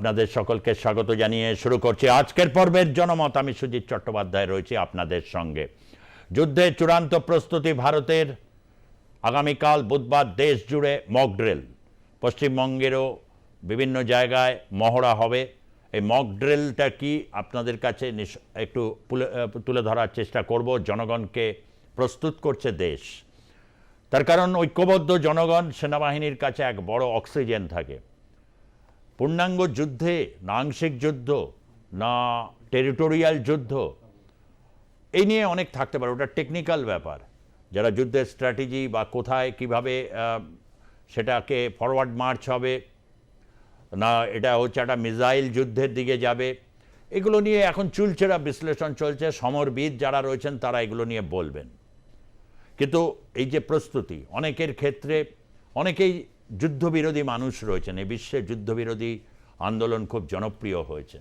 আপনাদের সকলকে স্বাগত জানিয়ে শুরু করছি আজকের পর্বের জনমত। আমি সুজিত চট্টোপাধ্যায় রয়েছি আপনাদের সঙ্গে। যুদ্ধের চূড়ান্ত প্রস্তুতি ভারতের। আগামীকাল বুধবার দেশ জুড়ে মক ড্রিল, পশ্চিমবঙ্গেরও বিভিন্ন জায়গায় মহড়া হবে। এই মক ড্রিলটা কি আপনাদের কাছে একটু তুলে ধরার চেষ্টা করব। জনগণকে প্রস্তুত করছে দেশ, তার কারণ ঐক্যবদ্ধ জনগণ সেনাবাহিনীর কাছে এক বড় অক্সিজেন থাকে। পূর্ণাঙ্গ যুদ্ধে না আংশিক যুদ্ধ না টেরিটোরিয়াল যুদ্ধ, এই নিয়ে অনেক থাকতে পারে, ওটা টেকনিক্যাল ব্যাপার। যারা যুদ্ধের স্ট্র্যাটেজি বা কোথায় কিভাবে সেটাকে ফরওয়ার্ড মার্চ হবে, না এটা হচ্ছে একটা মিসাইল যুদ্ধের দিকে যাবে, এগুলো নিয়ে এখন চুলচেরা বিশ্লেষণ চলছে। সমরবিদ যারা রয়েছেন তারা এগুলো নিয়ে বলবেন। কিন্তু এই যে প্রস্তুতি, অনেকের ক্ষেত্রে অনেকেই যুদ্ধবিরোধী মানুষ রয়েছেন। এই বিশ্বে যুদ্ধবিরোধী আন্দোলন খুব জনপ্রিয় হয়েছে,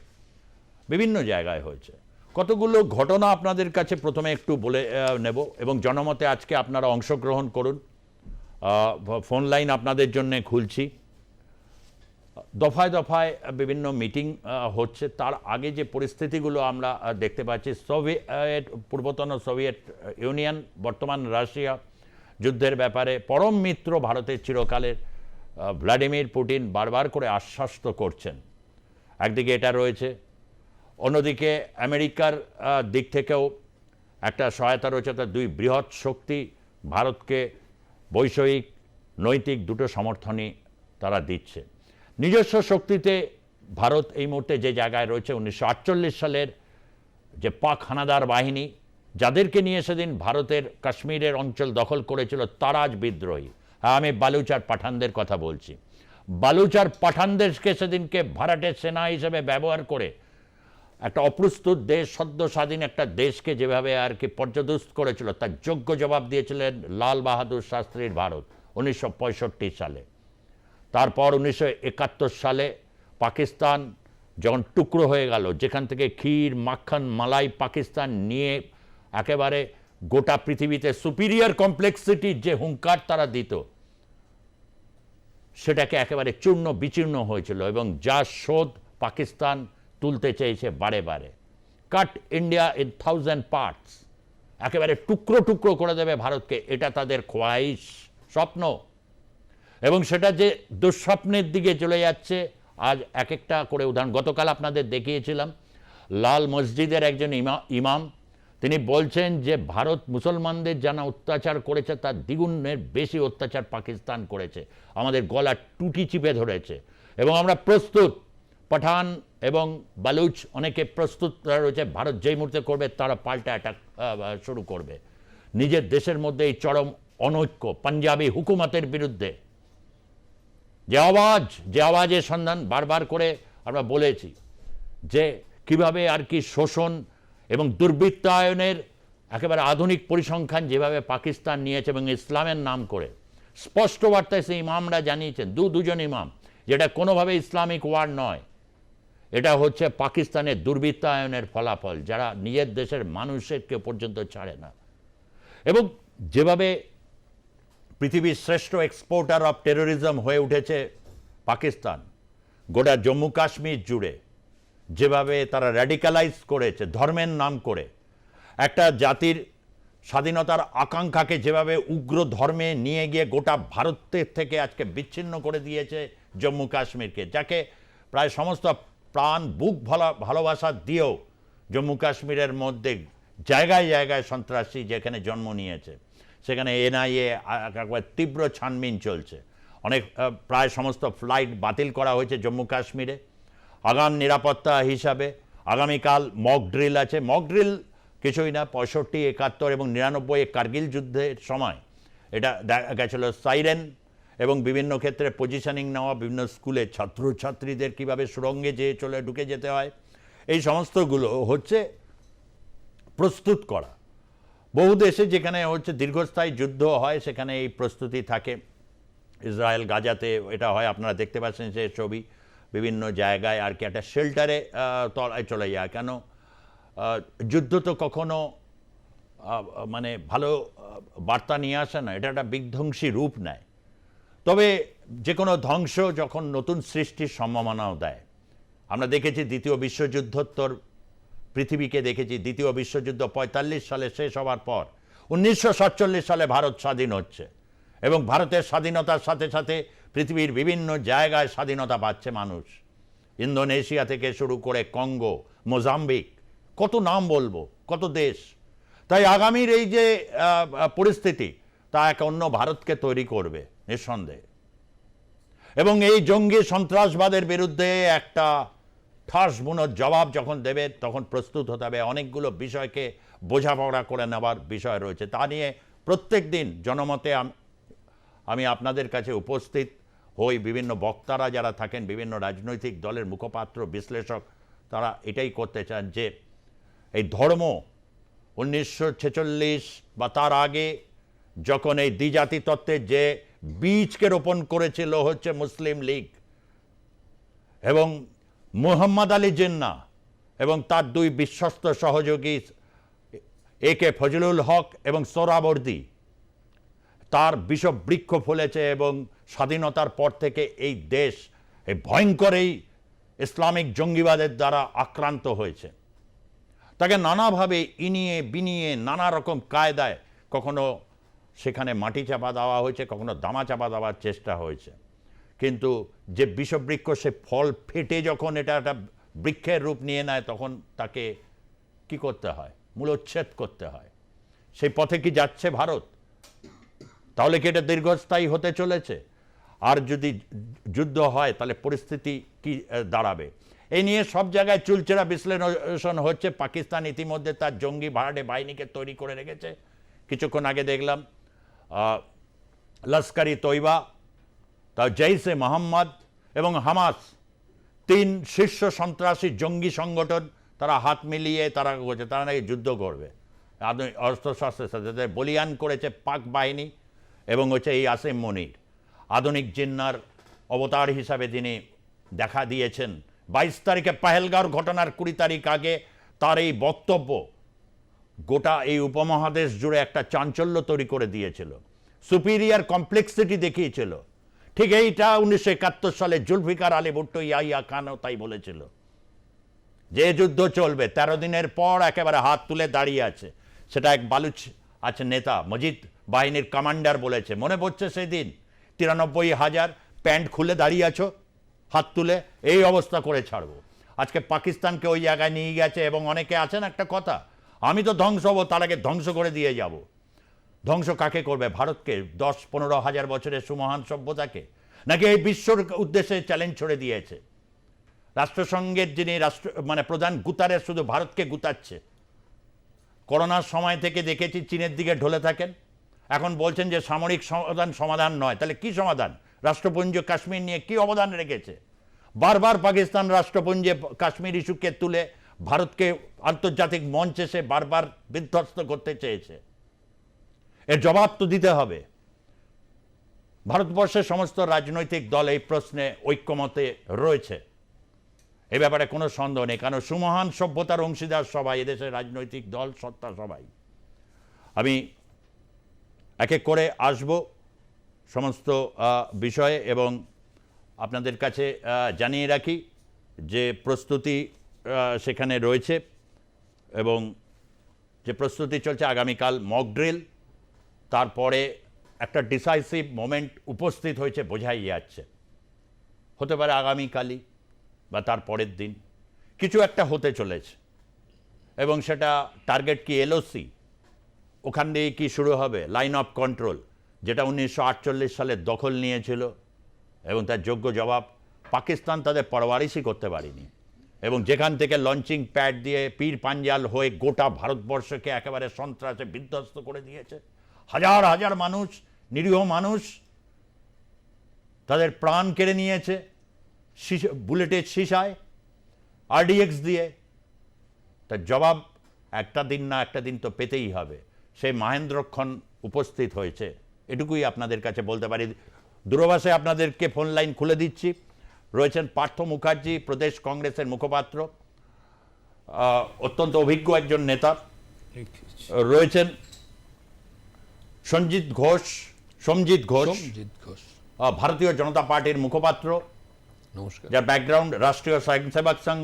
বিভিন্ন জায়গায় হয়েছে। কতগুলো ঘটনা আপনাদের কাছে প্রথমে একটু বলে নেব এবং জনমতে আজকে আপনারা অংশগ্রহণ করুন। ফোন লাইন আপনাদের জন্য খুলছি। দফায় দফায় বিভিন্ন মিটিং হচ্ছে। তার আগে যে পরিস্থিতিগুলো আমরা দেখতে পাচ্ছি, পূর্বতন সোভিয়েত ইউনিয়ন, বর্তমান রাশিয়া যুদ্ধের ব্যাপারে পরম মিত্র ভারতের চিরকালের ভ্লাদিমির পুতিন বারবার করে আশ্বস্ত করছেন। একদিকে এটা রয়েছে, অন্যদিকে আমেরিকার দিক থেকেও একটা সহায়তা রয়েছে। তার দুই বৃহৎ শক্তি ভারতকে বৈষয়িক নৈতিক দুটো সমর্থনই তারা দিচ্ছে। নিজস্ব শক্তিতে ভারত এই মুহূর্তে যে জায়গায় রয়েছে, 1948 সালের যে পাক হানাদার বাহিনী যাদেরকে নিয়ে সেদিন ভারতের কাশ্মীরের অঞ্চল দখল করেছিল, তারা আজ বিদ্রোহী। হ্যাঁ, আমি বালুচ আর পাঠানদের কথা বলছি। বালুচ আর পাঠানদেরকে সেদিনকে ভাড়াটে সেনা হিসেবে ব্যবহার করে একটা অপ্রস্তুত দেশ, সদ্য স্বাধীন একটা দেশকে যেভাবে আর কি পর্যদস্ত করেছিল, তার যোগ্য জবাব দিয়েছিলেন লাল বাহাদুর শাস্ত্রীর ভারত 1965 সালে। তারপর 1971 সালে পাকিস্তান যখন টুকরো হয়ে গেল, যেখান থেকে ক্ষীর মাখন মালাই পাকিস্তান নিয়ে একেবারে গোটা পৃথিবীতে সুপিরিয়র কমপ্লেক্সিটির যে হুঙ্কার তারা দিত, সেটাকে একেবারে চূর্ণ বিচূর্ণ হয়েছিল এবং যা শোধ পাকিস্তান তুলতে চেয়েছে বারে বারে। কাট ইন্ডিয়া ইন 1000 পার্টস, একেবারে টুকরো টুকরো করে দেবে ভারতকে, এটা তাদের খোয়াইশ, স্বপ্ন। এবং সেটা যে দুঃস্বপ্নের দিকে চলে যাচ্ছে। আজ এক একটা করে উদাহরণ গতকাল আপনাদের দেখিয়েছিলাম। লাল মসজিদের একজন ইমাম তিনি বলছেন যে ভারত মুসলমানদের জানা অত্যাচার করেছে তার দ্বিগুণের বেশি অত্যাচার পাকিস্তান করেছে, আমাদের গলা টুটি চিপে ধরেছে এবং আমরা প্রস্তুত। পাঠান এবং বালুচ অনেকে প্রস্তুত রয়েছে। ভারত যেই মুহূর্তে করবে তারা পাল্টা অ্যাটাক শুরু করবে। নিজের দেশের মধ্যে এই চরম অনৈক্য, পাঞ্জাবি হুকুমতের বিরুদ্ধে যে আওয়াজের সন্ধান বারবার করে আমরা বলেছি, যে কিভাবে আর কি শোষণ এবং দুর্বৃত্তায়নের একেবারে আধুনিক পরিসংখ্যান যেভাবে পাকিস্তান নিয়েছে এবং ইসলামের নাম করে স্পষ্ট বার্তায় সেই ইমামরা জানিয়েছেন, দুজন ইমাম, যেটা কোনোভাবে ইসলামিক ওয়ার নয়, এটা হচ্ছে পাকিস্তানের দুর্বৃত্তায়নের ফলাফল, যারা নিজের দেশের মানুষকে পর্যন্ত ছাড়ে না। এবং যেভাবে পৃথিবীর শ্রেষ্ঠ এক্সপোর্টার অফ টেরোরিজম হয়ে উঠেছে পাকিস্তান, গোটা জম্মু কাশ্মীর জুড়ে যেভাবে তারা র্যাডিক্যালাইজ করেছে ধর্মের নাম করে, একটা জাতির স্বাধীনতার আকাঙ্ক্ষাকে যেভাবে উগ্র ধর্মে নিয়ে গিয়ে গোটা ভারতের থেকে আজকে বিচ্ছিন্ন করে দিয়েছে জম্মু কাশ্মীরকে, যাকে প্রায় সমস্ত প্রাণ বুক ভালোবাসা দিয়েও জম্মু কাশ্মীরের মধ্যে জায়গায় জায়গায় সন্ত্রাসী যেখানে জন্ম নিয়েছে, সেখানে এনআইএ একবার তীব্র ছানবিন চলছে। অনেক প্রায় সমস্ত ফ্লাইট বাতিল করা হয়েছে জম্মু কাশ্মীরে। আগাম নিরাপত্তা হিসাবে আগামীকাল মক ড্রিল আছে। মক ড্রিল কিছুই না, 65, 71 এবং 99 কার্গিল যুদ্ধের সময় এটা দেখা গেছিল। সাইরেন এবং বিভিন্ন ক্ষেত্রে পজিশনিং নেওয়া, বিভিন্ন স্কুলে ছাত্রছাত্রীদের কীভাবে সুরঙ্গে চলে ঢুকে যেতে হয়, এই সমস্তগুলো হচ্ছে প্রস্তুত করা। বহু দেশে যেখানে হচ্ছে দীর্ঘস্থায়ী যুদ্ধ হয় সেখানে এই প্রস্তুতি থাকে। ইসরায়েল গাজাতে এটা হয়, আপনারা দেখতে পাচ্ছেন যে ছবি, বিভিন্ন জায়গায় আর কি একটা শেল্টারে তলায় চলে যায়। কেন যুদ্ধ তো কখনো মানে ভালো বার্তা নিয়ে আসে না, এটা একটা বিধ্বংসী রূপ নেয়। তবে যে কোনো ধ্বংস যখন নতুন সৃষ্টির সম্ভাবনাও দেয়, আমরা দেখেছি দ্বিতীয় বিশ্বযুদ্ধোত্তর পৃথিবীকে দেখেছি, দ্বিতীয় বিশ্বযুদ্ধ 45 সালে শেষ হওয়ার পর 1947 সালে ভারত স্বাধীন হচ্ছে, এবং ভারতের স্বাধীনতার সাথে সাথে পৃথিবীর বিভিন্ন জায়গায় স্বাধীনতা পাচ্ছে মানুষ, ইন্দোনেশিয়া থেকে শুরু করে কঙ্গো, মোজাম্বিক, কত নাম বলবো, কত দেশ। তাই আগামীর এই যে পরিস্থিতি, তা এক অন্য ভারতকে তৈরি করবে নিঃসন্দেহে, এবং এই জঙ্গি সন্ত্রাসবাদের বিরুদ্ধে একটা ঠাস বুনোর জবাব যখন দেবে তখন প্রস্তুত হতে হবে। অনেকগুলো বিষয়কে বোঝাপড়া করে নেওয়ার বিষয় রয়েছে, তা নিয়ে প্রত্যেক দিন জনমতে আমি আপনাদের কাছে উপস্থিত হই। বিভিন্ন বক্তারা যারা থাকেন, বিভিন্ন রাজনৈতিক দলের মুখপাত্র, বিশ্লেষক, তারা এটাই করতে চান যে এই ধর্ম 1946 বা তার আগে যখন এই দ্বিজাতি তত্ত্বের যে বীজকে রোপণ করেছিল হচ্ছে মুসলিম লীগ এবং মুহাম্মদ আলী জিন্না এবং তার দুই বিশ্বস্ত সহযোগী একে ফজলুল হক এবং সোহরাওয়ার্দী, তার বিষবৃক্ষ ফলেছে এবং স্বাধীনতার পর থেকে এই দেশ এই ভয়ঙ্কর এই ইসলামিক জঙ্গিবাদের দ্বারা আক্রান্ত হয়েছে। তাকে নানাভাবে ইনিয়ে বিনিয়ে নানা রকম কায়দায় কখনো সেখানে মাটি চাপা দেওয়া হয়েছে, কখনো দামা চাপা দেওয়ার চেষ্টা হয়েছে, কিন্তু যে বিষবৃক্ষ সে ফল ফেটে যখন এটা একটা বৃক্ষের রূপ নিয়ে নেয় তখন তাকে কি করতে হয়? মূলোচ্ছেদ করতে হয়। সেই পথে কি যাচ্ছে ভারত? তাহলে কি এটা দীর্ঘস্থায়ী হতে চলেছে? আর যদি যুদ্ধ হয় তাহলে পরিস্থিতি কি দাঁড়াবে? এই নিয়ে সব জায়গায় চুলচেরা বিশ্লেষণ হচ্ছে। পাকিস্তান ইতিমধ্যে তার জঙ্গি ভাড়াটে বাহিনীকে তৈরি করে রেখেছে। কিছুক্ষণ আগে দেখলাম লস্কর ই তৈবা, তা জৈশে মোহাম্মদ এবং হামাস, 3 শীর্ষ সন্ত্রাসী জঙ্গি সংগঠন, তারা হাত মিলিয়ে তারা করছে, তারা নাকি যুদ্ধ করবে অস্ত্রশস্ত্রের সাথে। বলিয়ান করেছে পাক বাহিনী এবং হচ্ছে এই আসিম মনির, আধুনিক জিন্নার অবতার হিসাবে তিনি দেখা দিয়েছেন। 22 তারিখে পাহেলগাঁওর ঘটনার 20 তারিখ আগে তার এই বক্তব্য গোটা এই উপমহাদেশ জুড়ে একটা চাঞ্চল্য তৈরি করে দিয়েছিল, সুপিরিয়ার কমপ্লেক্সিটি দেখিয়েছিল। ঠিক এইটা 1971 সালে জুলফিকার আলী ভুট্টো ইয়াহিয়া খানও তাই বলেছিল যে যুদ্ধ চলবে। 13 দিনের পর একেবারে হাত তুলে দাঁড়িয়ে আছে। সেটা এক বালুচ আছে নেতা, মজিদ বাহিনীর কমান্ডার বলেছে। মনে পড়ছে সেদিন 93,000 প্যান্ট খুলে দাঁড়িয়ে আছো, হাত তুলে, এই অবস্থা করে ছাড়বো। আজকে পাকিস্তানকে ওই জায়গায় নিয়ে গেছে এবং অনেকে আছেন একটা কথা, আমি তো ধ্বংস হবো, তার আগে ধ্বংস করে দিয়ে যাব। ধ্বংস কাকে করবে? ভারতকে, 10-15 হাজার বছরের সুমহান সভ্যতাকে, নাকি এই বিশ্বর উদ্দেশ্যে চ্যালেঞ্জ ছড়ে দিয়েছে? রাষ্ট্রসংঘের যিনি প্রধান গুতারেস শুধু ভারতকে গুতাচ্ছে। করোনার সময় থেকে দেখেছি চীনের দিকে ঢলে থাকেন, এখন বলছেন যে সামরিক সমাধান নয়। তাহলে কি সমাধান? রাষ্ট্রপুঞ্জ কাশ্মীর নিয়ে কি অবদান রেখেছে? বারবার পাকিস্তান রাষ্ট্রপুঞ্জে কাশ্মীর ইস্যুকে তুলে ভারতকে আন্তর্জাতিক মঞ্চে সে বারবার বিধ্বস্ত করতে চেয়েছে। এর জবাব তো দিতে হবে। ভারতবর্ষের সমস্ত রাজনৈতিক দল এই প্রশ্নে ঐক্যমতে রয়েছে, এ ব্যাপারে কোনো সন্দেহ নেই। কারণ সুমহান সভ্যতার অংশীদার সবাই, এদেশের রাজনৈতিক দল, সত্তা সবাই। আমি এক এক করে আসব সমস্ত বিষয়ে এবং আপনাদের কাছে জানিয়ে রাখি যে প্রস্তুতি সেখানে রয়েছে এবং যে প্রস্তুতি চলছে। আগামীকাল মক ড্রিল, তারপরে একটা ডিসাইসিভ মোমেন্ট উপস্থিত হয়েছে বোঝাই যাচ্ছে। হতে পারে আগামীকালই বা তার পরের দিন কিছু একটা হতে চলেছে, এবং সেটা টার্গেট কি এলওসি, ওখান দিয়ে কি শুরু হবে লাইন অফ কন্ট্রোল, যেটা 1948 সালে দখল নিয়েছিল এবং তার যোগ্য জবাব পাকিস্তান তাদের পরওয়ারিশই করতে পারেনি, এবং যেখান থেকে লঞ্চিং প্যাড দিয়ে পীর পাঞ্জাল হয়ে গোটা ভারতবর্ষকে একেবারে সন্ত্রাসে বিধ্বস্ত করে দিয়েছে। হাজার হাজার মানুষ, নিরীহ মানুষ, তাদের প্রাণ কেড়ে নিয়েছে বুলেটের শিশায়, আরডিএক্স দিয়ে। তার জবাব একটা দিন না একটা দিন তো পেতেই হবে। সেই মহেন্দ্রক্ষণ উপস্থিত হয়েছে, এটুকুই আপনাদের কাছে বলতে পারি। দূরভাষে আপনাদেরকে ফোন লাইন খুলে দিচ্ছি। রয়েছেন পার্থ মুখার্জি, প্রদেশ কংগ্রেসের মুখপাত্র, অত্যন্ত অভিজ্ঞ একজন নেতা। রয়েছেন সঞ্জিত ঘোষ, ভারতীয় জনতা পার্টির মুখপাত্র, নমস্কার। যার ব্যাকগ্রাউন্ড রাষ্ট্রীয় স্বয়ংসেবক সংঘ।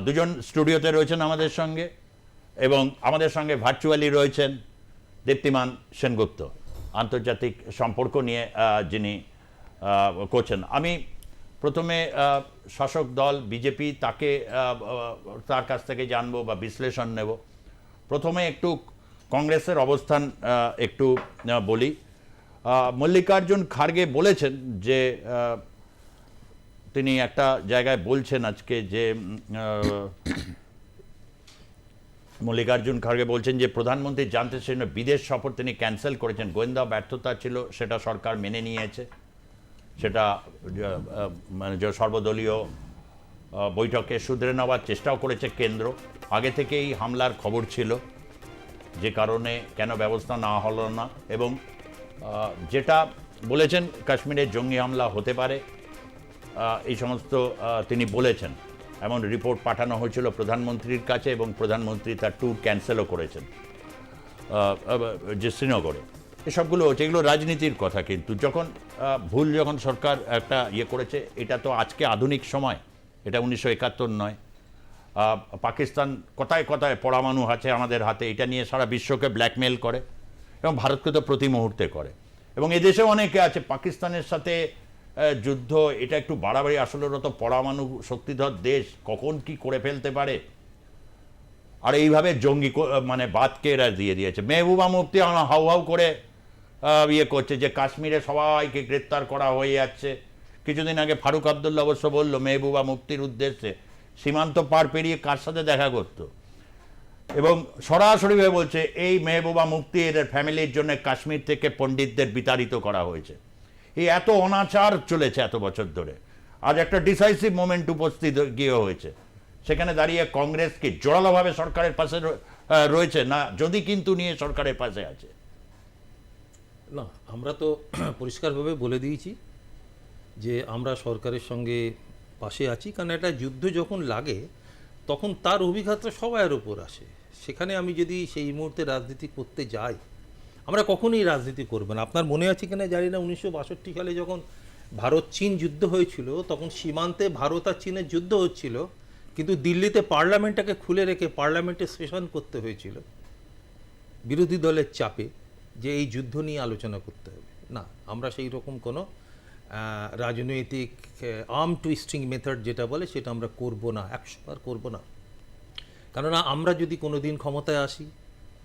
দুজন স্টুডিওতে রয়েছেন আমাদের সঙ্গে, এবং আমাদের সঙ্গে ভার্চুয়ালি রয়েছেন দীপ্তিমান সেনগুপ্ত, আন্তর্জাতিক সম্পর্ক নিয়ে যিনি করছেন। আমি প্রথমে শাসক দল বিজেপি তার কাছ থেকে জানবো বা বিশ্লেষণ নেব। প্রথমে একটু কংগ্রেসের অবস্থান একটু বলি। মল্লিকার্জুন খাড়গে বলেছেন যে তিনি একটা জায়গায় বলছেন আজকে যে মল্লিকার্জুন খাড়গে বলছেন যে প্রধানমন্ত্রী জানতে চাইছেন বিদেশ সফর তিনি ক্যান্সেল করেছেন, গোয়েন্দা ব্যর্থতা ছিল, সেটা সরকার মেনে নিয়েছে, সেটা মানে যে সর্বদলীয় বৈঠকে শুধরে নেওয়ার চেষ্টাও করেছে কেন্দ্র। আগে থেকেই হামলার খবর ছিল, যে কারণে কেন ব্যবস্থা না হলো না, এবং যেটা বলেছেন কাশ্মীরে জঙ্গি হামলা হতে পারে, এই সমস্ত তিনি বলেছেন। এমন রিপোর্ট পাঠানো হয়েছিল প্রধানমন্ত্রীর কাছে, এবং প্রধানমন্ত্রী তার ট্যুর ক্যান্সেলও করেছেন যে শ্রীনগরে। এসবগুলো হচ্ছে, এগুলো রাজনীতির কথা। কিন্তু যখন যখন সরকার একটা করেছে, এটা তো আজকে আধুনিক সময়, এটা 1971 নয়। পাকিস্তান কথায় কথায় পরমাণু আছে আমাদের হাতে, এটা নিয়ে সারা বিশ্বকে ব্ল্যাকমেল করে, এবং ভারতকে তো প্রতি মুহূর্তে করে। এবং এদেশেও অনেকে আছে পাকিস্তানের সাথে যুদ্ধ, এটা একটু বাড়াবাড়ি। আসলে ওরা তো পরমাণু শক্তিধর দেশ, কখন কি করে ফেলতে পারে। আর এইভাবে জঙ্গি মানে বাদকে এরা দিয়ে দিয়েছে। মেহবুবা মুফতি হাউ হাউ করে করছে যে কাশ্মীরে সবাইকে গ্রেপ্তার করা হয়ে যাচ্ছে। কিছুদিন আগে ফারুক আবদুল্লাহ অবশ্য বলল মেহবুবা মুফতির উদ্দেশ্যে সীমান্ত পার পেরিয়ে কার সাথে দেখা করত, এবং সরাসরিভাবে বলছে এই মেহবুবা মুফতি এদের ফ্যামিলির জন্য কাশ্মীর থেকে পণ্ডিতদের বিতাড়িত করা হয়েছে। এই এত অনাচার চলেছে এত বছর ধরে। আজ একটা ডিসাইসিভ মোমেন্ট উপস্থিত গিয়ে হয়েছে, সেখানে দাঁড়িয়ে কংগ্রেস কি জোরালোভাবে সরকারের পাশে রয়েছে না যদি কিন্তু নিয়ে সরকারের পাশে আছে? না, আমরা তো পরিষ্কারভাবে বলে দিয়েছি যে আমরা সরকারের সঙ্গে পাশে আছি, কারণ একটা যুদ্ধ যখন লাগে তখন তার অভিজ্ঞতা সবার উপর আসে। সেখানে আমি যদি সেই মুহূর্তে রাজনীতি করতে যাই, আমরা কখনোই রাজনীতি করব না। আপনার মনে আছে কিনা জানি না, 1962 সালে যখন ভারত চীন যুদ্ধ হয়েছিল, তখন সীমান্তে ভারত আর চীনের যুদ্ধ হচ্ছিল, কিন্তু দিল্লিতে পার্লামেন্টটাকে খুলে রেখে পার্লামেন্টে সেশন করতে হয়েছিল বিরোধী দলের চাপে, যে এই যুদ্ধ নিয়ে আলোচনা করতে হবে। না, আমরা সেই রকম কোনো রাজনৈতিক আর্ম টুইস্টিং মেথড যেটা বলে সেটা আমরা করব না, 100বার করব না। কেননা আমরা যদি কোনো দিন ক্ষমতায় আসি,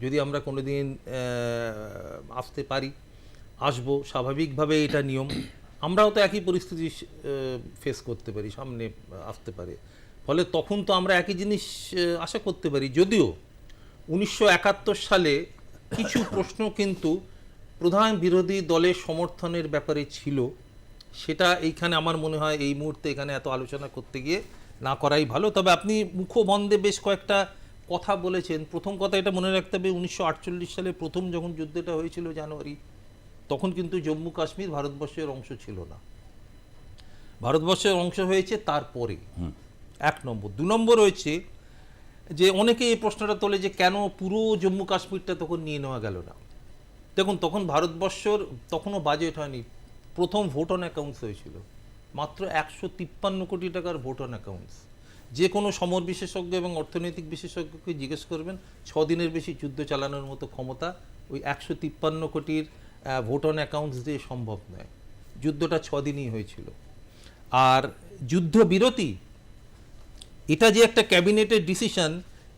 যদি আমরা কোনো দিন আসতে পারি, আসবো, স্বাভাবিকভাবে এটা নিয়ম, আমরাও তো একই পরিস্থিতি ফেস করতে পারি, সামনে আসতে পারে। ফলে তখন তো আমরা একই জিনিস আশা করতে পারি। যদিও 1971 সালে কিছু প্রশ্ন কিন্তু প্রধান বিরোধী দলের সমর্থনের ব্যাপারে ছিল, সেটা এইখানে আমার মনে হয় এই মুহূর্তে এখানে এত আলোচনা করতে গিয়ে না করাই ভালো। তবে আপনি মুখবন্ধে বেশ কয়েকটা কথা বলেছেন। প্রথম কথা এটা মনে রাখতে হবে, 1948 সালে প্রথম যখন যুদ্ধটা হয়েছিল জানুয়ারি, তখন কিন্তু জম্মু কাশ্মীর ভারতবর্ষের অংশ ছিল না, ভারতবর্ষের অংশ হয়েছে তারপরে। 1 নম্বর। 2 নম্বর হয়েছে যে অনেকে এই প্রশ্নটা তোলে যে কেন পুরো জম্মু কাশ্মীরটা তখন নিয়ে নেওয়া গেল না। দেখুন, তখন ভারতবর্ষর তখনও বাজেট হয়নি, প্রথম ভোট অন অ্যাকাউন্টস হয়েছিল, মাত্র 153 কোটি টাকার ভোট অন অ্যাকাউন্টস। যে কোনো সমর বিশেষজ্ঞ এবং অর্থনৈতিক বিশেষজ্ঞকে জিজ্ঞেস করবেন, 6 দিনের বেশি যুদ্ধ চালানোর মতো ক্ষমতা ওই 153 কোটির ভোট অন অ্যাকাউন্টস দিয়ে সম্ভব নয়। যুদ্ধটা 6 দিনই হয়েছিল। আর যুদ্ধবিরতি, এটা যে একটা ক্যাবিনেটের ডিসিশন,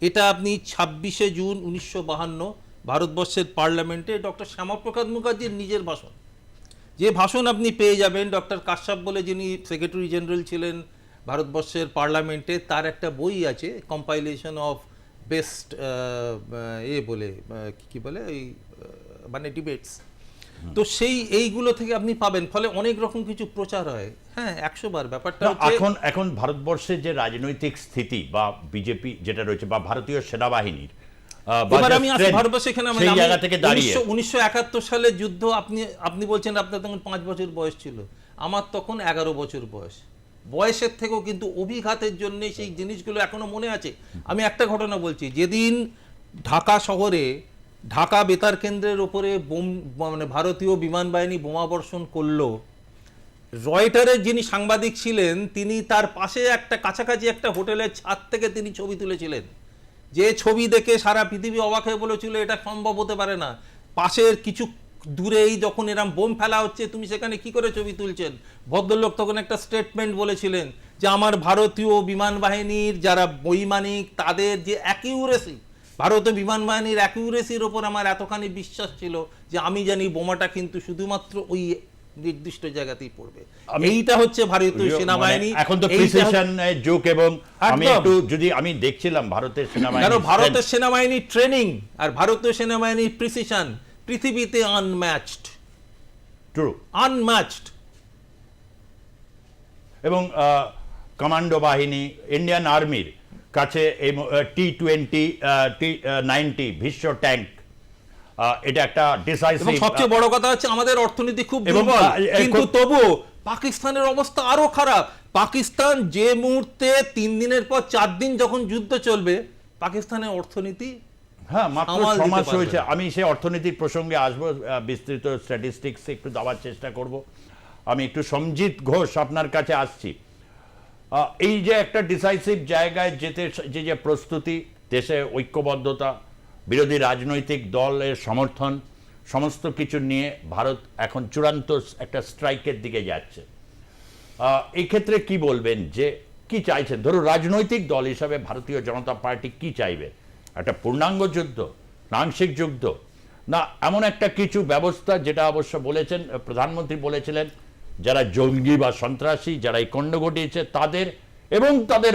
এটা আপনি 26শে জুন 1952 ভারতবর্ষের পার্লামেন্টে ডক্টর শ্যামাপ্রসাদ মুখার্জির নিজের ভাষণ, যে ভাষণ আপনি পেয়ে যাবেন, ডক্টর কাশ্যপ বলে যিনি সেক্রেটারি জেনারেল ছিলেন ভারতবর্ষের পার্লামেন্টে, তার একটা বই আছে, কম্পাইলেশন অফ বেস্ট বলে কি বলে এই মানে ডিবেটস, তো সেই এইগুলো থেকে আপনি পাবেন। ফলে অনেক রকম কিছু প্রচার হয়। হ্যাঁ, 100 বার ব্যাপারটা এখন ভারতবর্ষের যে রাজনৈতিক স্থিতি বা বিজেপি যেটা রয়েছে বা ভারতীয় সেনাবাহিনীর, এবার আমি আসি ভারতবর্ষে। এখানে সেই জায়গা থেকে দাঁড়িয়ে 1971 সালের যুদ্ধ, আপনি বলছেন আপনার তখন 5 বছর বয়স ছিল, আমার তখন 11 বছর বয়স। বয়সের থেকেও কিন্তু অভিঘাতের জন্য সেই জিনিসগুলো এখনো মনে আছে। আমি একটা ঘটনা বলছি, যেদিন ঢাকা শহরে ঢাকা বেতার কেন্দ্রের ওপরে মানে ভারতীয় বিমান বাহিনী বোমা বর্ষণ করলো, রয়টারের যিনি সাংবাদিক ছিলেন তিনি তার পাশে একটা কাছাকাছি একটা হোটেলের ছাদ থেকে তিনি ছবি তুলেছিলেন, যে ছবি দেখে সারা পৃথিবী অবাক হয়ে বলেছিল এটা সম্ভব হতে পারে না। পাশের কিছু দূরেই যখন এরম বোম ফেলা হচ্ছে তুমি সেখানে কি করে ছবি তুলছেন? ভদ্রলোক তখন একটা স্টেটমেন্ট বলেছিলেন যে আমার ভারতীয় বিমান বাহিনীর যারা বৈমানিক তাদের যে অ্যাকিউরেসি, ভারতীয় বিমান বাহিনীর অ্যাকিউরেসির ওপর আমার এতখানি বিশ্বাস ছিল যে আমি জানি বোমাটা কিন্তু শুধুমাত্র ওই নির্দিষ্ট জায়গাতেই পড়বে। এইটা হচ্ছে ভারতীয় সেনাবাহিনী। এখন তো প্রিসিশন যুগ, এবং আমি একটু যদি আমি দেখছিলাম ভারতের সেনাবাহিনী, ভারতের সেনাবাহিনীর ট্রেনিং আর ভারতীয় সেনাবাহিনীর প্রিসিশন পৃথিবীতে আনম্যাচড, ট্রু, আনম্যাচড। এবং কমান্ডো বাহিনী ইন্ডিয়ান আর্মির কাছে এই T-20 T-90 ভীষ্ম ট্যাঙ্ক, এটা একটা ডিসাইসিভ। সবচেয়ে বড় কথা হচ্ছে আমাদের অর্থনীতি খুব দুর্বল, কিন্তু তবুও পাকিস্তানের অবস্থা আরো খারাপ। পাকিস্তান যে মুহূর্তে 3 দিনের পর 4 দিন যখন যুদ্ধ চলবে, পাকিস্তানের অর্থনীতি হ্যাঁ মাত্র 6 মাস হয়েছে। আমি সেই অর্থনীতির প্রসঙ্গে আসবো, বিস্তৃত স্ট্যাটিস্টিক্স একটু দেওয়ার চেষ্টা করব। আমি একটু সমজিৎ ঘোষ আপনার কাছে আসছি। এই যে একটা ডিসাইসিভ জায়গায় যেতে যে প্রস্তুতি, দেশে ঐক্যবদ্ধতা, বিরোধী রাজনৈতিক দলের সমর্থন, সমস্ত কিছু নিয়ে ভারত এখন চূড়ান্ত একটা স্ট্রাইকের দিকে যাচ্ছে। এই ক্ষেত্রে কি বলবেন, যে কি চাইছেন? ধরুন রাজনৈতিক দল হিসাবে ভারতীয় জনতা পার্টি কি চাইবে? একটা পূর্ণাঙ্গ যুদ্ধ, আংশিক যুদ্ধ, না এমন একটা কিছু ব্যবস্থা, যেটা অবশ্য বলেছেন প্রধানমন্ত্রী বলেছিলেন যারা জঙ্গি বা সন্ত্রাসী, যারা এই কাণ্ড ঘটিয়েছে তাদের এবং তাদের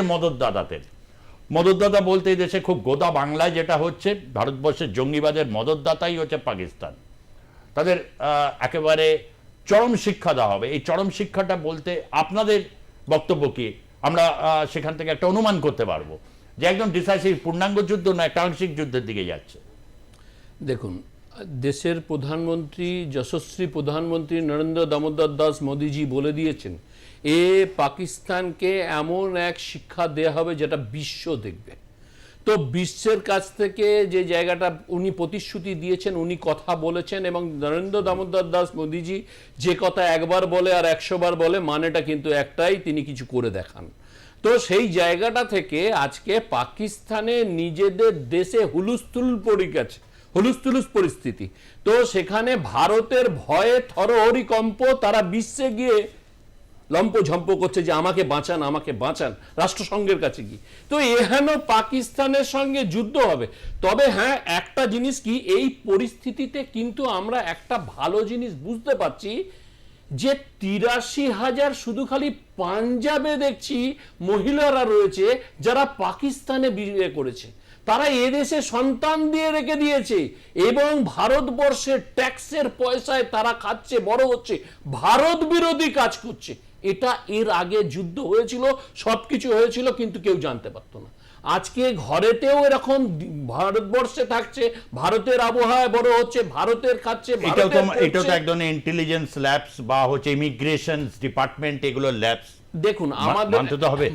মদতদাতা বলতে এই দেশে খুব গোদা বাংলায় যেটা হচ্ছে, ভারতবর্ষের জঙ্গিবাদের মদতদাতাই হচ্ছে পাকিস্তান। তাদের একেবারে চরম শিক্ষা দেওয়া হবে। এই চরম শিক্ষাটা বলতে আপনাদের বক্তব্য কি? আমরা সেখান থেকে একটা অনুমান করতে পারবো যে একদম ডিসাইসিভ পূর্ণাঙ্গ যুদ্ধ না একটা আংশিক যুদ্ধের দিকে যাচ্ছে। দেখুন, দেশের প্রধানমন্ত্রী, যশস্বী প্রধানমন্ত্রী নরেন্দ্র দামোদর দাস মোদিজি বলে দিয়েছেন পাকিস্তানকে এমন এক শিক্ষা দেয়া হবে যেটা বিশ্ব দেখবে। তো বিশ্বের কাছ থেকে যে জায়গাটা উনি প্রতিশ্রুতি দিয়েছেন, উনি কথা বলেছেন, এবং নরেন্দ্র দামোদর দাস মোদিজি যে কথা একবার বলে আর 100 বার বলে, মানেটা কিন্তু একটাই, তিনি কিছু করে দেখান। তো সেই জায়গাটা থেকে আজকে পাকিস্তানে নিজেদের দেশে হুলুস্থুল পরিস্থিতি। তো সেখানে ভারতের ভয়ে থরহরিকম্প, তারা বিশ্বে গিয়ে লম্পঝম্প করছে যে আমাকে বাঁচান রাষ্ট্রসংঘের কাছে গিয়ে। তো এহেন পাকিস্তানের সঙ্গে যুদ্ধ হবে। তবে হ্যাঁ, একটা জিনিস কি, এই পরিস্থিতিতে কিন্তু আমরা একটা ভালো জিনিস বুঝতে পারছি যে 83,000 শুধু খালি পাঞ্জাবে দেখছি মহিলারা রয়েছে যারা পাকিস্তানে বিয়ে করেছে, তারা এদেশে সন্তান দিয়ে রেখে দিয়েছে এবং ভারতবর্ষের ট্যাক্সের পয়সায় তারা খাচ্ছে, বড় হচ্ছে, ভারত বিরোধী কাজ করছে। এটা এর আগে যুদ্ধ হয়েছিল, সবকিছু হয়েছিল, কিন্তু কেউ জানতে পারতো না। আজকে ঘরেতেও এরকম ভারতবর্ষে থাকছে, ভারতের আবহাওয়া বড় হচ্ছে, ভারতের খাচ্ছে। এটাও তো একদম ইন্টেলিজেন্স ল্যাবস বা হচ্ছে ইমিগ্রেশন ডিপার্টমেন্ট, এগুলো ল্যাবস। দেখুন, আমাদের মানতে তো হবে,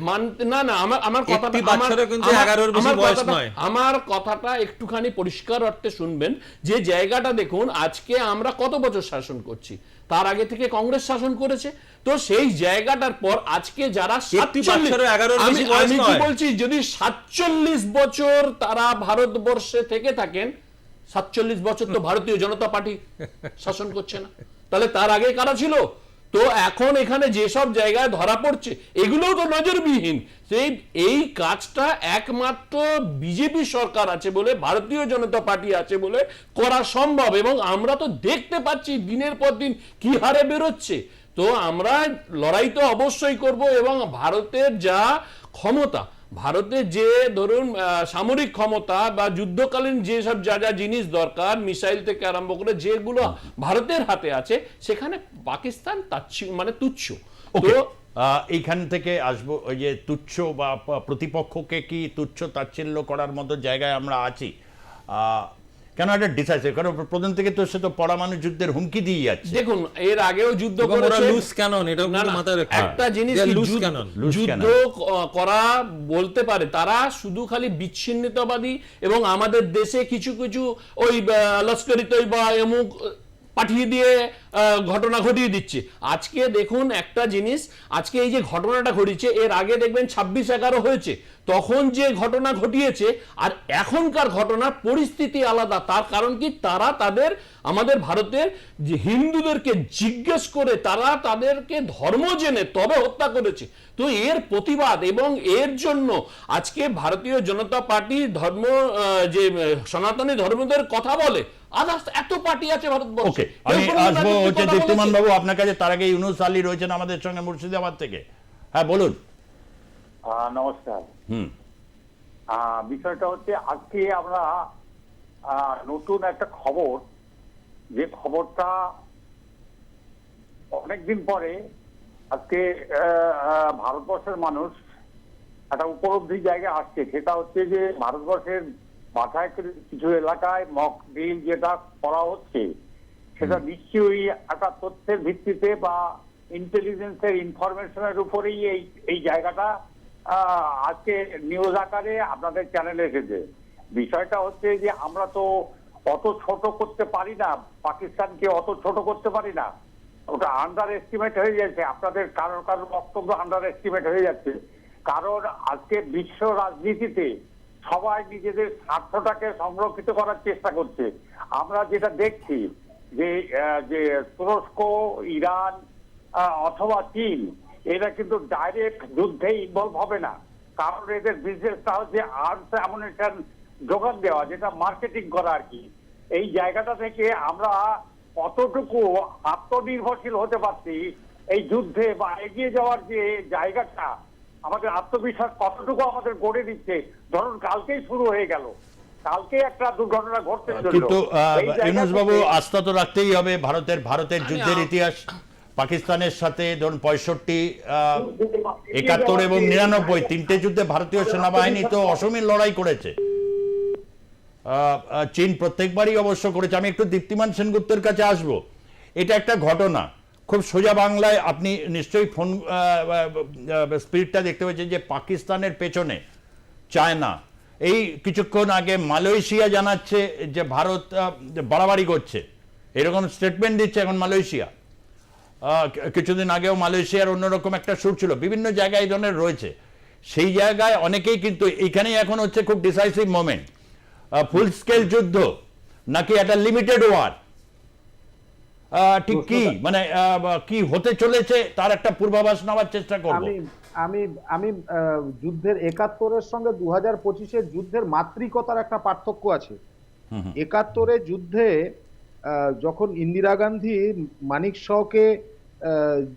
আমার কথাটা একটুখানি পরিষ্কার অর্থে শুনবেন। যে জায়গাটা দেখুন, আজকে আমরা কত বছর শাসন করছি, তার আগে থেকে কংগ্রেস শাসন করেছে। তো সেই জায়গাটার পর আজকে যারা আমি কি বলছি, যদি 47 বছর তারা ভারতবর্ষে থেকে থাকেন, 47 বছর তো ভারতীয় জনতা পার্টি শাসন করছে না, তাহলে তার আগে কারা ছিল? তো এখন এখানে যেসব জায়গায় ধরা পড়ছে এগুলোও তো নজরবিহীন। এই কাজটা একমাত্র বিজেপি সরকার আছে বলে, ভারতীয় জনতা পার্টি আছে বলে করা সম্ভব, এবং আমরা তো দেখতে পাচ্ছি দিনের পর দিন কি হারে বেরোচ্ছে। তো আমরা লড়াই তো অবশ্যই করব, এবং ভারতের যা ক্ষমতা, ভারতের যে ধরুন সামরিক ক্ষমতা বা যুদ্ধকালীন যেসব যা জিনিস দরকার, মিসাইল থেকে আরম্ভ করে যেগুলো ভারতের হাতে আছে, সেখানে পাকিস্তান মানে তুচ্ছ। তো এইখান থেকে আসবো, ওই যে তুচ্ছ বা প্রতিপক্ষকে কি তুচ্ছ তাচ্ছিল্য করার মতো জায়গায় আমরা আছি? কেন এটা ডিসাইসিভ? কারণ প্রধান থেকে তো সে তো পরমাণু যুদ্ধের হুমকি দিয়ে যাচ্ছে। দেখুন, এর আগেও যুদ্ধ করেছে, একটা জিনিস যুদ্ধ করা বলতে পারে তারা শুধু খালি বিচ্ছিন্নতাবাদী, এবং আমাদের দেশে কিছু কিছু ওই লস্করি তৈবা এমুক পাঠিয়ে দিয়ে ঘটনা ঘটিয়ে দিচ্ছে। আজকে দেখুন একটা জিনিস, আজকে এই যে ঘটনাটা ঘটেছে, এর আগে দেখবেন 26/11 হয়েছে, তখন যে ঘটনা ঘটিয়েছে আর এখনকার ঘটনার পরিস্থিতি আলাদা। তার কারণ কি, তারা তাদের আমাদের ভারতের যে হিন্দুদেরকে জিজ্ঞেস করে তারা তাদেরকে ধর্ম জেনে তবে হত্যা করেছে। তো এর প্রতিবাদ এবং এর জন্য আজকে ভারতীয় জনতা পার্টি ধর্ম যে সনাতনী ধর্মদের কথা বলে, আদার্স এত পার্টি আছে ভারতবর্ষে। ওকে, আমি আসবো হচ্ছে দীপ্তিমান বাবু আপনার কাছে। তার আগে ইউনুস আলী রয়েছেন আমাদের সঙ্গে মুর্শিদাবাদ থেকে। হ্যাঁ বলুন। নমস্কার। বিষয়টা হচ্ছে আজকে আমরা নতুন একটা খবর, যে খবরটা অনেকদিন পরে আজকে ভারতবর্ষের মানুষ একটা উপলব্ধি জায়গায় আসছে। সেটা হচ্ছে যে ভারতবর্ষের মাথায় কিছু এলাকায় মক ড্রিল যেটা করা হচ্ছে, সেটা নিশ্চয়ই একটা তথ্যের ভিত্তিতে বা ইন্টেলিজেন্সের ইনফরমেশনের উপরেই এই জায়গাটা আজকে নিউজ আকারে আপনাদের চ্যানেলে এসেছে। বিষয়টা হচ্ছে যে আমরা তো অত ছোট করতে পারি না, পাকিস্তানকে অত ছোট করতে পারি না, ওটা আন্ডার এস্টিমেট হয়ে যাচ্ছে। আপনাদের কারোর বক্তব্য আন্ডার এস্টিমেট হয়ে যাচ্ছে। কারণ আজকে বিশ্ব রাজনীতিতে সবাই নিজেদের স্বার্থটাকে সংরক্ষিত করার চেষ্টা করছে। আমরা যেটা দেখছি যে তুরস্ক, ইরান অথবা চীন, এরা কিন্তু ডাইরেক্ট যুদ্ধে ইনভলভ হবে না, কারণ এদের বিজনেসটা হচ্ছে আর্মস অ্যামুনিশন যোগান দেওয়া, যেটা মার্কেটিং করা আর কি। এই জায়গাটা থেকে আমরা কতটুকু আত্মনির্ভরশীল হতে পারছি এই যুদ্ধে বা এগিয়ে যাওয়ার যে জায়গাটা, আমাদের আত্মবিশ্বাস কতটুকু আমাদের গড়ে দিচ্ছে। ধরুন কালকেই শুরু হয়ে গেল, কালকে একটা দুর্ঘটনা ঘটতে চলল, কিন্তু ইউনুস বাবু আস্থা তো রাখতেই হবে ভারতের যুদ্ধের ইতিহাস পাকিস্তানের সাথে। ধরুন 65, 71 এবং 99 তিনটে যুদ্ধে ভারতীয় সেনাবাহিনী তো অসীম লড়াই করেছে। চীন প্রত্যেকবারই অবশ্য করেছে। আমি একটু দীপ্তিমান সেনগুপ্তের কাছে আসবো। এটা একটা ঘটনা খুব সোজা বাংলায় আপনি নিশ্চয়ই ফোন স্পিরিটটা দেখতে পেয়েছেন যে পাকিস্তানের পেছনে চায়না। এই কিছুক্ষণ আগে মালয়েশিয়া জানাচ্ছে যে ভারত বাড়াবাড়ি করছে, এরকম স্টেটমেন্ট দিচ্ছে এখন মালয়েশিয়া। কিছুদিন আগেও মালয়েশিয়ার অন্যরকম একটা সুর ছিল। বিভিন্ন জায়গায় এই ধরনের রয়েছে। সেই জায়গায় অনেকেই কিন্তু এইখানেই এখন হচ্ছে খুব ডিসাইসিভ মোমেন্ট, ফুল স্কেল যুদ্ধ নাকি একটা লিমিটেড ওয়ার, ঠিক কি মানে কি হতে চলেছে তার একটা পূর্বাভাস নেওয়ার চেষ্টা করব। আমি আমি যুদ্ধের 71-এর সঙ্গে 2025-এর যুদ্ধের মাত্রিকতার একটা পার্থক্য আছে। 71-এর যুদ্ধে যখন ইন্দিরা গান্ধী মানিক শকে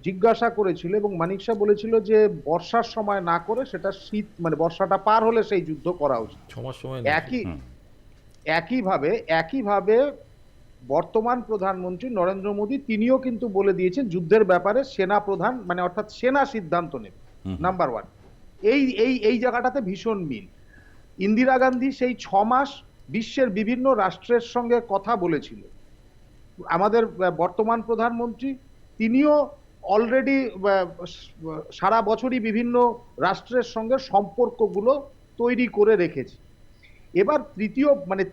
জিজ্ঞাসা করেছিল এবং মানিক শাহ বলেছিল যে বর্ষার সময় না করে সেটা শীত মানে বর্ষাটা পার হলে সেই যুদ্ধ করা উচিত। একইভাবে বর্তমান প্রধানমন্ত্রী নরেন্দ্র মোদী তিনিও কিন্তু বলে দিয়েছেন যুদ্ধের ব্যাপারে সেনা প্রধান মানে অর্থাৎ সেনা সিদ্ধান্ত নেবে। নাম্বার 1, এই জায়গাটাতে ভীষণ মিল। ইন্দিরা গান্ধী সেই 6 মাস বিশ্বের বিভিন্ন রাষ্ট্রের সঙ্গে কথা বলেছিল। আমাদের বর্তমান প্রধানমন্ত্রী তিনিও অলরেডি সারা বছরই বিভিন্ন রাষ্ট্রের সঙ্গে সম্পর্কগুলো তৈরি করে রেখেছে। এবার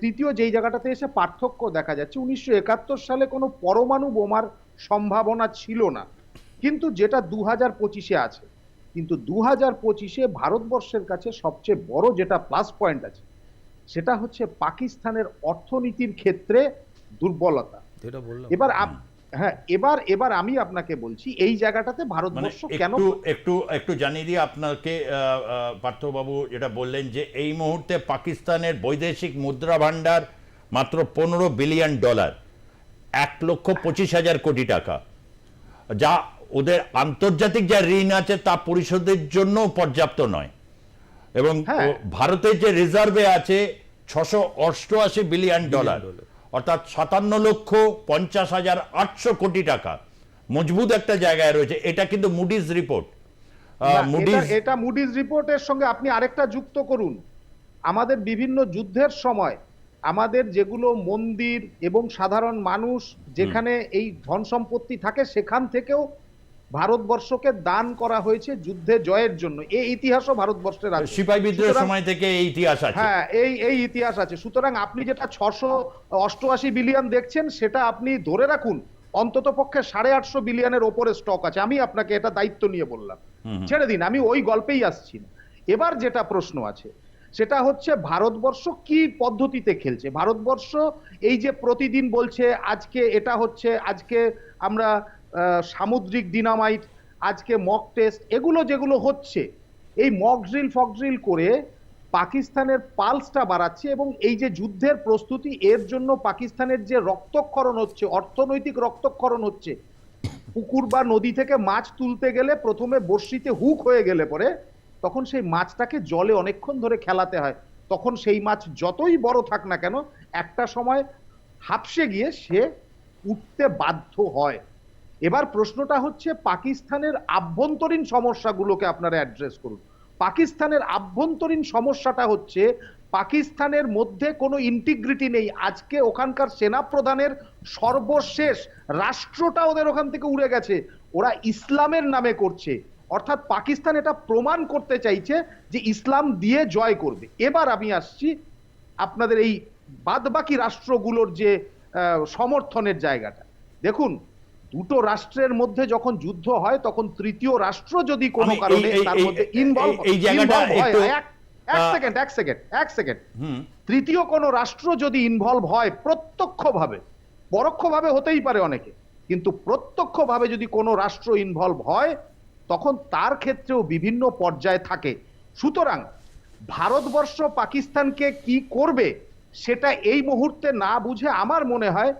তৃতীয় যেই জায়গাটাতে এসে পার্থক্য দেখা যাচ্ছে, 1971 সালে কোনো পরমাণু বোমার সম্ভাবনা ছিল না, কিন্তু যেটা 2025-এ আছে। কিন্তু 2025-এ ভারতবর্ষের কাছে সবচেয়ে বড় যেটা প্লাস পয়েন্ট আছে সেটা হচ্ছে পাকিস্তানের অর্থনীতির ক্ষেত্রে দুর্বলতা। এবার আমি আপনাকে বলছি এই জায়গাটাতে ভারতবর্ষ কেন একটু জানিয়ে দিয়ে আপনাকে পার্থবাবু যেটা বললেন যে এই মুহূর্তে পাকিস্তানের বৈদেশিক মুদ্রা ভান্ডার মাত্র $15 বিলিয়ন, 1,25,000 কোটি টাকা, যা ওদের আন্তর্জাতিক যা ঋণ আছে তা পরিশোধের জন্য পর্যাপ্ত নয়। এবং ভারতের যে রিজার্ভে আছে $688 বিলিয়ন, অর্থাৎ 57,50,800 কোটি টাকা, মজবুত একটা জায়গায় রয়েছে। এটা কিন্তু মুডিজ রিপোর্ট। এটা মুডিজ রিপোর্টের সঙ্গে আপনি আরেকটা যুক্ত করুন, আমাদের বিভিন্ন যুদ্ধের সময় আমাদের যেগুলো মন্দির এবং সাধারণ মানুষ যেখানে এই ধন সম্পত্তি থাকে সেখান থেকেও ভারতবর্ষকে দান করা হয়েছে যুদ্ধে জয়ের জন্য। এই ইতিহাসও ভারতবর্ষের আছে। সিপাহী বিদ্রোহের সুতরাং- সময় থেকে এই ইতিহাস আছে। হ্যাঁ, এই ইতিহাস আছে। সুতরাং আপনি যেটা 688 বিলিয়ন দেখছেন, সেটা আপনি ধরে রাখুন অন্তত পক্ষে 850 বিলিয়নের ওপরে স্টক আছে। আমি আপনাকে এটা দায়িত্ব নিয়ে বললাম, ছেড়ে দিন, আমি ওই গল্পেই আসছি না। এবার যেটা প্রশ্ন আছে সেটা হচ্ছে ভারতবর্ষ কি পদ্ধতিতে খেলছে। ভারতবর্ষ এই যে প্রতিদিন বলছে আজকে এটা হচ্ছে, আজকে আমরা সামুদ্রিক ডিনামাইট, আজকে মক টেস্ট, এগুলো যেগুলো হচ্ছে, এই মক ড্রিল ফক ড্রিল করে পাকিস্তানের পালসটা বাড়াচ্ছে। এবং এই যে যুদ্ধের প্রস্তুতি, এর জন্য পাকিস্তানের যে রক্তক্ষরণ হচ্ছে, অর্থনৈতিক রক্তক্ষরণ হচ্ছে, পুকুর বা নদী থেকে মাছ তুলতে গেলে প্রথমে বড়শিতে হুক হয়ে গেলে পরে তখন সেই মাছটাকে জলে অনেকক্ষণ ধরে খেলাতে হয়। তখন সেই মাছ যতই বড় থাক না কেন, একটা সময় হাঁপসে গিয়ে সে উঠতে বাধ্য হয়। এবার প্রশ্নটা হচ্ছে পাকিস্তানের আভ্যন্তরীণ সমস্যাগুলোকে আপনারা অ্যাড্রেস করুন। পাকিস্তানের আভ্যন্তরীণ সমস্যাটা হচ্ছে পাকিস্তানের মধ্যে কোনো ইন্টিগ্রিটি নেই। আজকে ওখানকার সেনাপ্রধানের সর্বশেষ রাষ্ট্রটা ওদের ওখান থেকে উড়ে গেছে, ওরা ইসলামের নামে করছে। অর্থাৎ পাকিস্তান এটা প্রমাণ করতে চাইছে যে ইসলাম দিয়ে জয় করবে। এবার আমি আসছি আপনাদের এই বাদবাকি রাষ্ট্রগুলোর যে সমর্থনের জায়গাটা। দেখুন, দুটো রাষ্ট্রের মধ্যে যখন যুদ্ধ হয় তখন তৃতীয় রাষ্ট্র যদি কোনো কারণে তার মধ্যে ইনভলভ হয়, এক সেকেন্ড, তৃতীয় কোনো রাষ্ট্র যদি ইনভলভ হয় প্রত্যক্ষভাবে, পরোক্ষভাবে হতেই পারে অনেকে, কিন্তু প্রত্যক্ষভাবে যদি কোনো রাষ্ট্র ইনভলভ হয় তখন তার ক্ষেত্রেও বিভিন্ন পর্যায়ে থাকে। সুতরাং ভারতবর্ষ পাকিস্তানকে কি করবে সেটা এই মুহূর্তে না বুঝে আমার মনে হয়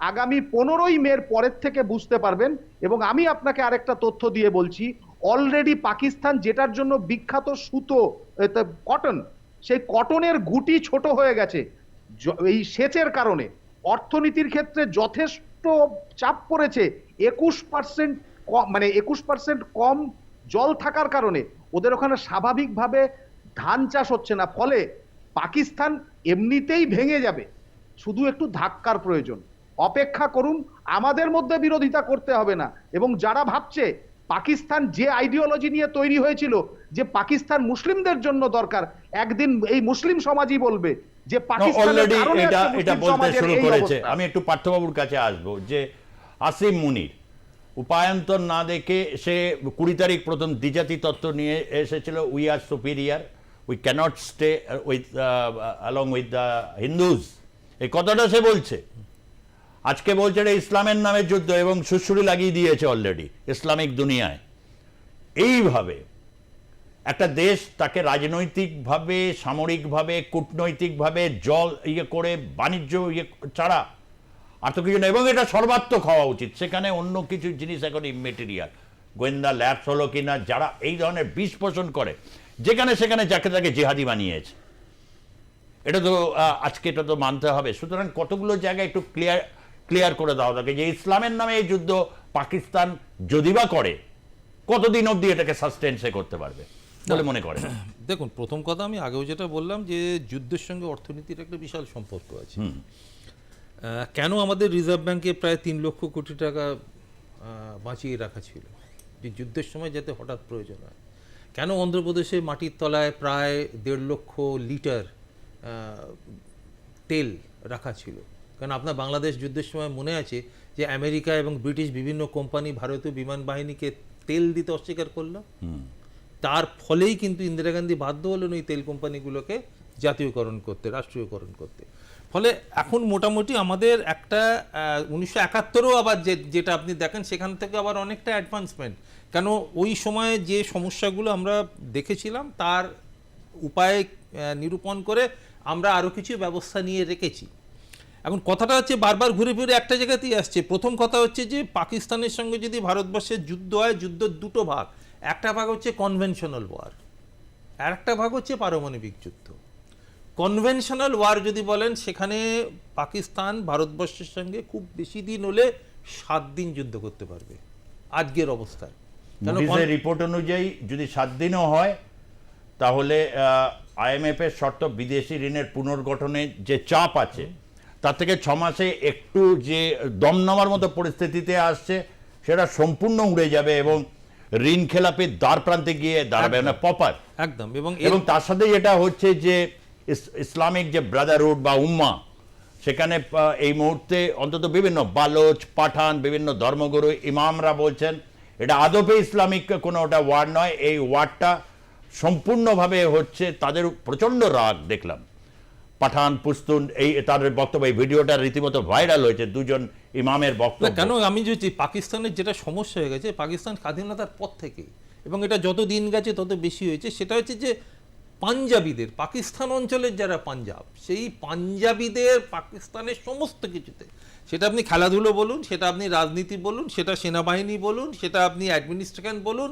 আগামী 15ই মের পরের থেকে বুঝতে পারবেন। এবং আমি আপনাকে আরেকটা তথ্য দিয়ে বলছি, অলরেডি পাকিস্তান যেটার জন্য বিখ্যাত সুতো, কটন, সেই কটনের গুটি ছোট হয়ে গেছে এই সেচের কারণে। অর্থনীতির ক্ষেত্রে যথেষ্ট চাপ পড়েছে, 21% মানে 21% কম জল থাকার কারণে ওদের ওখানে স্বাভাবিকভাবে ধান চাষ হচ্ছে না। ফলে পাকিস্তান এমনিতেই ভেঙে যাবে, শুধু একটু ধাক্কার প্রয়োজন। অপেক্ষা করুন, আমাদের মধ্যে বিরোধিতা করতে হবে না। এবং যারা ভাবছে পাকিস্তান যে আইডিওলজি নিয়ে তৈরি হয়েছিল যে পাকিস্তান মুসলিমদের জন্য দরকার, একদিন এই মুসলিম সমাজই বলবে যে পাকিস্তানের কারণে এটা বলতে শুরু করেছে। আমি একটু পার্থবাবুর কাছে আসবো যে আসিম মুনির উপায়ন্তর না দেখে সে 20 তারিখ প্রথম দ্বিজাতি তত্ত্ব নিয়ে এসেছিল, we are superior, we cannot stay with along with the Hindus, এই কথাটা সে বলছে। আজকে বলছে এটা ইসলামের নামে যুদ্ধ, এবং সুশ্রুড়ি লাগিয়ে দিয়েছে অলরেডি ইসলামিক দুনিয়ায়। এইভাবে একটা দেশ তাকে রাজনৈতিকভাবে, সামরিকভাবে, কূটনৈতিকভাবে জল করে বাণিজ্য ছাড়া আর তো কিছু নেই। এবং এটা সর্বাত্মক হওয়া উচিত, সেখানে অন্য কিছু জিনিস এখন ইমেটেরিয়াল। গোয়েন্দা ল্যাবস হলো কিনা, যারা এই ধরনের বিষ পোষণ করে যেখানে সেখানে যাকে তাকে জিহাদি বানিয়েছে, এটা তো আজকে এটা তো মানতে হবে। সুতরাং কতগুলো জায়গায় একটু ক্লিয়ার করে দেওয়া থাকে যে ইসলামের নামে এই যুদ্ধ পাকিস্তান যদি বা করে, কতদিন অবধি এটাকে সাস্টেন্সে করতে পারবে বলে মনে করে? দেখুন, প্রথম কথা আমি আগেও যেটা বললাম যে যুদ্ধের সঙ্গে অর্থনীতির একটা বিশাল সম্পর্ক আছে। কেন আমাদের রিজার্ভ ব্যাংকে প্রায় 3 লক্ষ কোটি টাকা বাঁচিয়ে রাখা ছিল যে যুদ্ধের সময় যাতে হঠাৎ প্রয়োজন হয়? কেন অন্ধ্রপ্রদেশে মাটির তলায় প্রায় 1.5 লক্ষ লিটার তেল রাখা ছিল? কারণ আপনার বাংলাদেশ যুদ্ধের সময় মনে আছে যে আমেরিকা এবং ব্রিটিশ বিভিন্ন কোম্পানি ভারতীয় বিমান বাহিনীকে তেল দিতে অস্বীকার করলো। তার ফলেই কিন্তু ইন্দিরা গান্ধী বাধ্য হলেন ওই তেল কোম্পানিগুলোকে জাতীয়করণ করতে, রাষ্ট্রীয়করণ করতে। ফলে এখন মোটামুটি আমাদের একটা 1971-ও আবার যেটা আপনি দেখেন সেখান থেকে আবার অনেকটা অ্যাডভান্সমেন্ট। কেন ওই সময়ে যে সমস্যাগুলো আমরা দেখেছিলাম তার উপায় নিরূপণ করে আমরা আরও কিছু ব্যবস্থা নিয়ে রেখেছি। এখন কথাটা হচ্ছে বারবার ঘুরে ফিরে একটা জায়গাতেই আসছে। প্রথম কথা হচ্ছে যে পাকিস্তানের সঙ্গে যদি ভারতবর্ষের যুদ্ধ হয়, যুদ্ধের দুটো ভাগ, একটা ভাগ হচ্ছে কনভেনশনাল ওয়ার, আর একটা ভাগ হচ্ছে পারমাণবিক যুদ্ধ। কনভেনশনাল ওয়ার যদি বলেন, সেখানে পাকিস্তান ভারতবর্ষের সঙ্গে খুব বেশি দিন হলে 7 দিন যুদ্ধ করতে পারবে আজকের অবস্থায়। রিপোর্ট অনুযায়ী যদি 7 দিনও হয় তাহলে IMF এর শর্ত বিদেশি ঋণের পুনর্গঠনের যে চাপ আছে তার থেকে 6 মাসে একটু যে দম নামার মতো পরিস্থিতিতে আসছে, সেটা সম্পূর্ণ উড়ে যাবে এবং ঋণ খেলাপির দ্বার প্রান্তে গিয়ে দাঁড়াবে না পপার। একদম। এবং তার সাথে যেটা হচ্ছে যে ইসলামিক যে ব্রাদারহুড বা উম্মা, সেখানে এই মুহূর্তে অন্তত বিভিন্ন বালোচ, পাঠান, বিভিন্ন ধর্মগুরু, ইমামরা বলছেন এটা আদপে ইসলামিক কোনো ওটা ওয়ার্ড নয়, এই ওয়ার্ডটা সম্পূর্ণভাবে হচ্ছে তাদের প্রচণ্ড রাগ। দেখলাম পাঠান, পুস্তুন এই তাদের বক্তব্য, এই ভিডিওটা রীতিমতো ভাইরাল হয়েছে, দুজন ইমামের বক্তব্য। কেন আমি যদি পাকিস্তানের যেটা সমস্যা হয়ে গেছে পাকিস্তান স্বাধীনতার পর থেকে, এবং এটা যত দিন গেছে তত বেশি হয়েছে, সেটা হচ্ছে যে পাঞ্জাবিদের, পাকিস্তান অঞ্চলের যারা পাঞ্জাব, সেই পাঞ্জাবিদের পাকিস্তানের সমস্ত কিছুতে, সেটা আপনি খেলাধুলো বলুন, সেটা আপনি রাজনীতি বলুন, সেটা সেনাবাহিনী বলুন, সেটা আপনি অ্যাডমিনিস্ট্রেশন বলুন,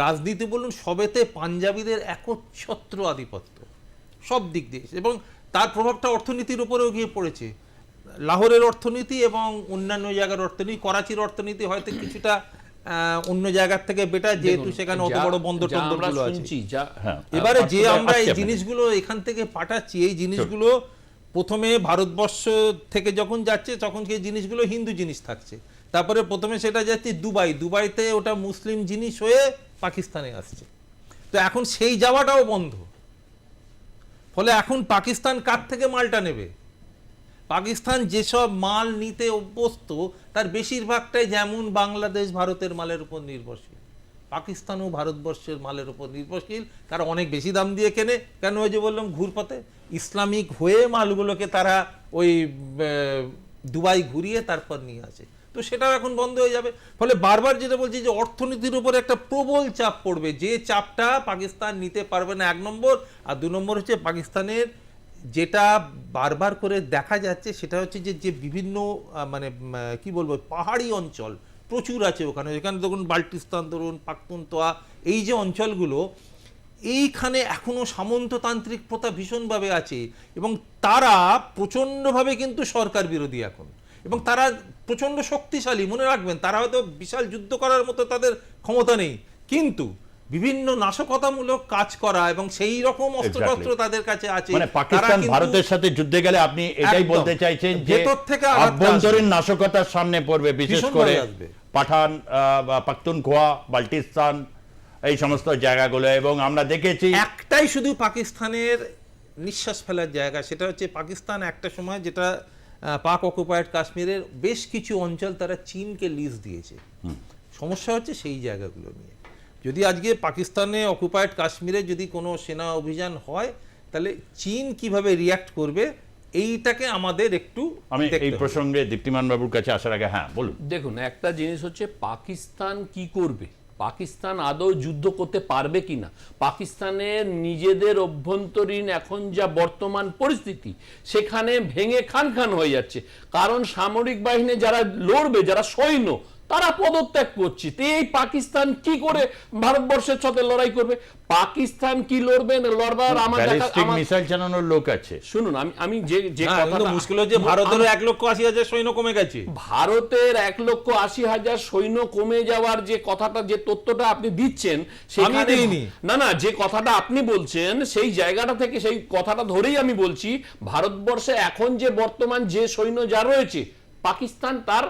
রাজনীতি বলুন, সবেতে পাঞ্জাবিদের একচ্ছত্র আধিপত্য সব দিক দিয়ে। এবং তার প্রভাবটা অর্থনীতির উপরেও গিয়ে পড়েছে। লাহোরের অর্থনীতি এবং অন্যান্য জায়গার অর্থনীতি, করাচির অর্থনীতি হয়তো কিছুটা অন্য জায়গার থেকে বেটার, যেহেতু সেখানে অত বড় বন্দর টন্দরগুলো আছে। এবারে যে আমরা এই জিনিসগুলো এখান থেকে পাঠাচ্ছি, এই জিনিসগুলো প্রথমে ভারতবর্ষ থেকে যখন যাচ্ছে তখন সেই জিনিসগুলো হিন্দু জিনিস থাকছে, তারপরে প্রথমে সেটা যাচ্ছে দুবাইতে ওটা মুসলিম জিনিস হয়ে পাকিস্তানে আসছে। তো এখন সেই যাওয়াটাও বন্ধ, ফলে এখন পাকিস্তান কার থেকে মালটা নেবে? পাকিস্তান যেসব মাল নিতে অভ্যস্ত তার বেশিরভাগটাই যেমন বাংলাদেশ ভারতের মালের উপর নির্ভরশীল, পাকিস্তানও ভারতবর্ষের মালের উপর নির্ভরশীল। তারা অনেক বেশি দাম দিয়ে কেনে, কেন ওই যে বললাম ঘুরপথে ইসলামিক হয়ে মালগুলোকে তারা ওই দুবাই ঘুরিয়ে তারপর নিয়ে আসে। তো সেটাও এখন বন্ধ হয়ে যাবে। ফলে বারবার যেটা বলছি যে অর্থনীতির উপর একটা প্রবল চাপ পড়বে, যে চাপটা পাকিস্তান নিতে পারবে না, 1 নম্বর। আর 2 নম্বর হচ্ছে পাকিস্তানের যেটা বারবার করে দেখা যাচ্ছে সেটা হচ্ছে যে বিভিন্ন মানে কি বলবো পাহাড়ি অঞ্চল প্রচুর আছে ওখানে, যেখানে ধরুন বাল্টিস্তান, ধরুন পাখতুনখোয়া, এই যে অঞ্চলগুলো, এইখানে এখনো সামন্ততান্ত্রিক প্রথা ভীষণভাবে আছে এবং তারা প্রচণ্ডভাবে কিন্তু সরকার বিরোধী এখন, এবং তারা প্রচণ্ড শক্তিশালী। মনে রাখবেন, তারা হয়তো বিশাল যুদ্ধ করার মতো তাদের ক্ষমতা নেই, কিন্তু বিভিন্ন নাশকতামূলক কাজ করা এবং সেই রকম অস্ত্রশস্ত্র তাদের কাছে আছে। মানে পাকিস্তান ভারতের সাথে যুদ্ধে গেলে আপনি এটাই বলতে চাইছেন যে আভ্যন্তরীণ নাশকতার সামনে পড়বে, বিশেষ করে পাঠান, পাখতুনখোয়া, বাল্টিস্তান, এই সমস্ত জায়গাগুলো। এবং আমরা দেখেছি একটাই শুধু পাকিস্তানের নিঃশ্বাস ফেলার জায়গা, সেটা হচ্ছে পাকিস্তান একটা সময় যেটা পাক অকুপায়েড কাশ্মীরের বেশ কিছু অঞ্চল তারা চীনকে লিজ দিয়েছে। সমস্যা হচ্ছে সেই জায়গাগুলো নিয়ে। যদি আজকে পাকিস্তানে অকুপায়েড কাশ্মীরে যদি কোনো সেনা অভিযান হয়, তাহলে চীন কিভাবে রিয়াক্ট করবে এইটাকে আমাদের একটু আমি এই প্রসঙ্গে দীপ্তিমান বাবুর কাছে আসার আগে হ্যাঁ বলুন। দেখুন, একটা জিনিস হচ্ছে পাকিস্তান কি করবে, পাকিস্তান আদৌ যুদ্ধ করতে পারবে কিনা, পাকিস্তানের নিজেদের অভ্যন্তরীণ এখন যা বর্তমান পরিস্থিতি সেখানে ভেঙে খান খান হয়ে যাচ্ছে। কারণ সামরিক বাহিনী যারা লড়বে, যারা সৈন্য, তারা পদত্যাগ করছে। তো এই পাকিস্তান কি করে ভারতবর্ষের সাথে লড়াই করবে? পাকিস্তান কি লড়বে না লড়বার আমার মিসাইল চালানোর লোক আছে। শুনুন, আমি যে কথাটা মুশকিল হচ্ছে, ভারতের 1,80,000 সৈন্য কমে গেছে। ভারতের 1,80,000 সৈন্য কমে যাওয়ার যে কথাটা, যে তথ্যটা আপনি দিচ্ছেন, সেখানে না যে কথাটা আপনি বলছেন সেই জায়গাটা থেকে, সেই কথাটা ধরেই আমি বলছি, ভারতবর্ষে এখন যে বর্তমান যে সৈন্য যা রয়েছে, পাকিস্তান তার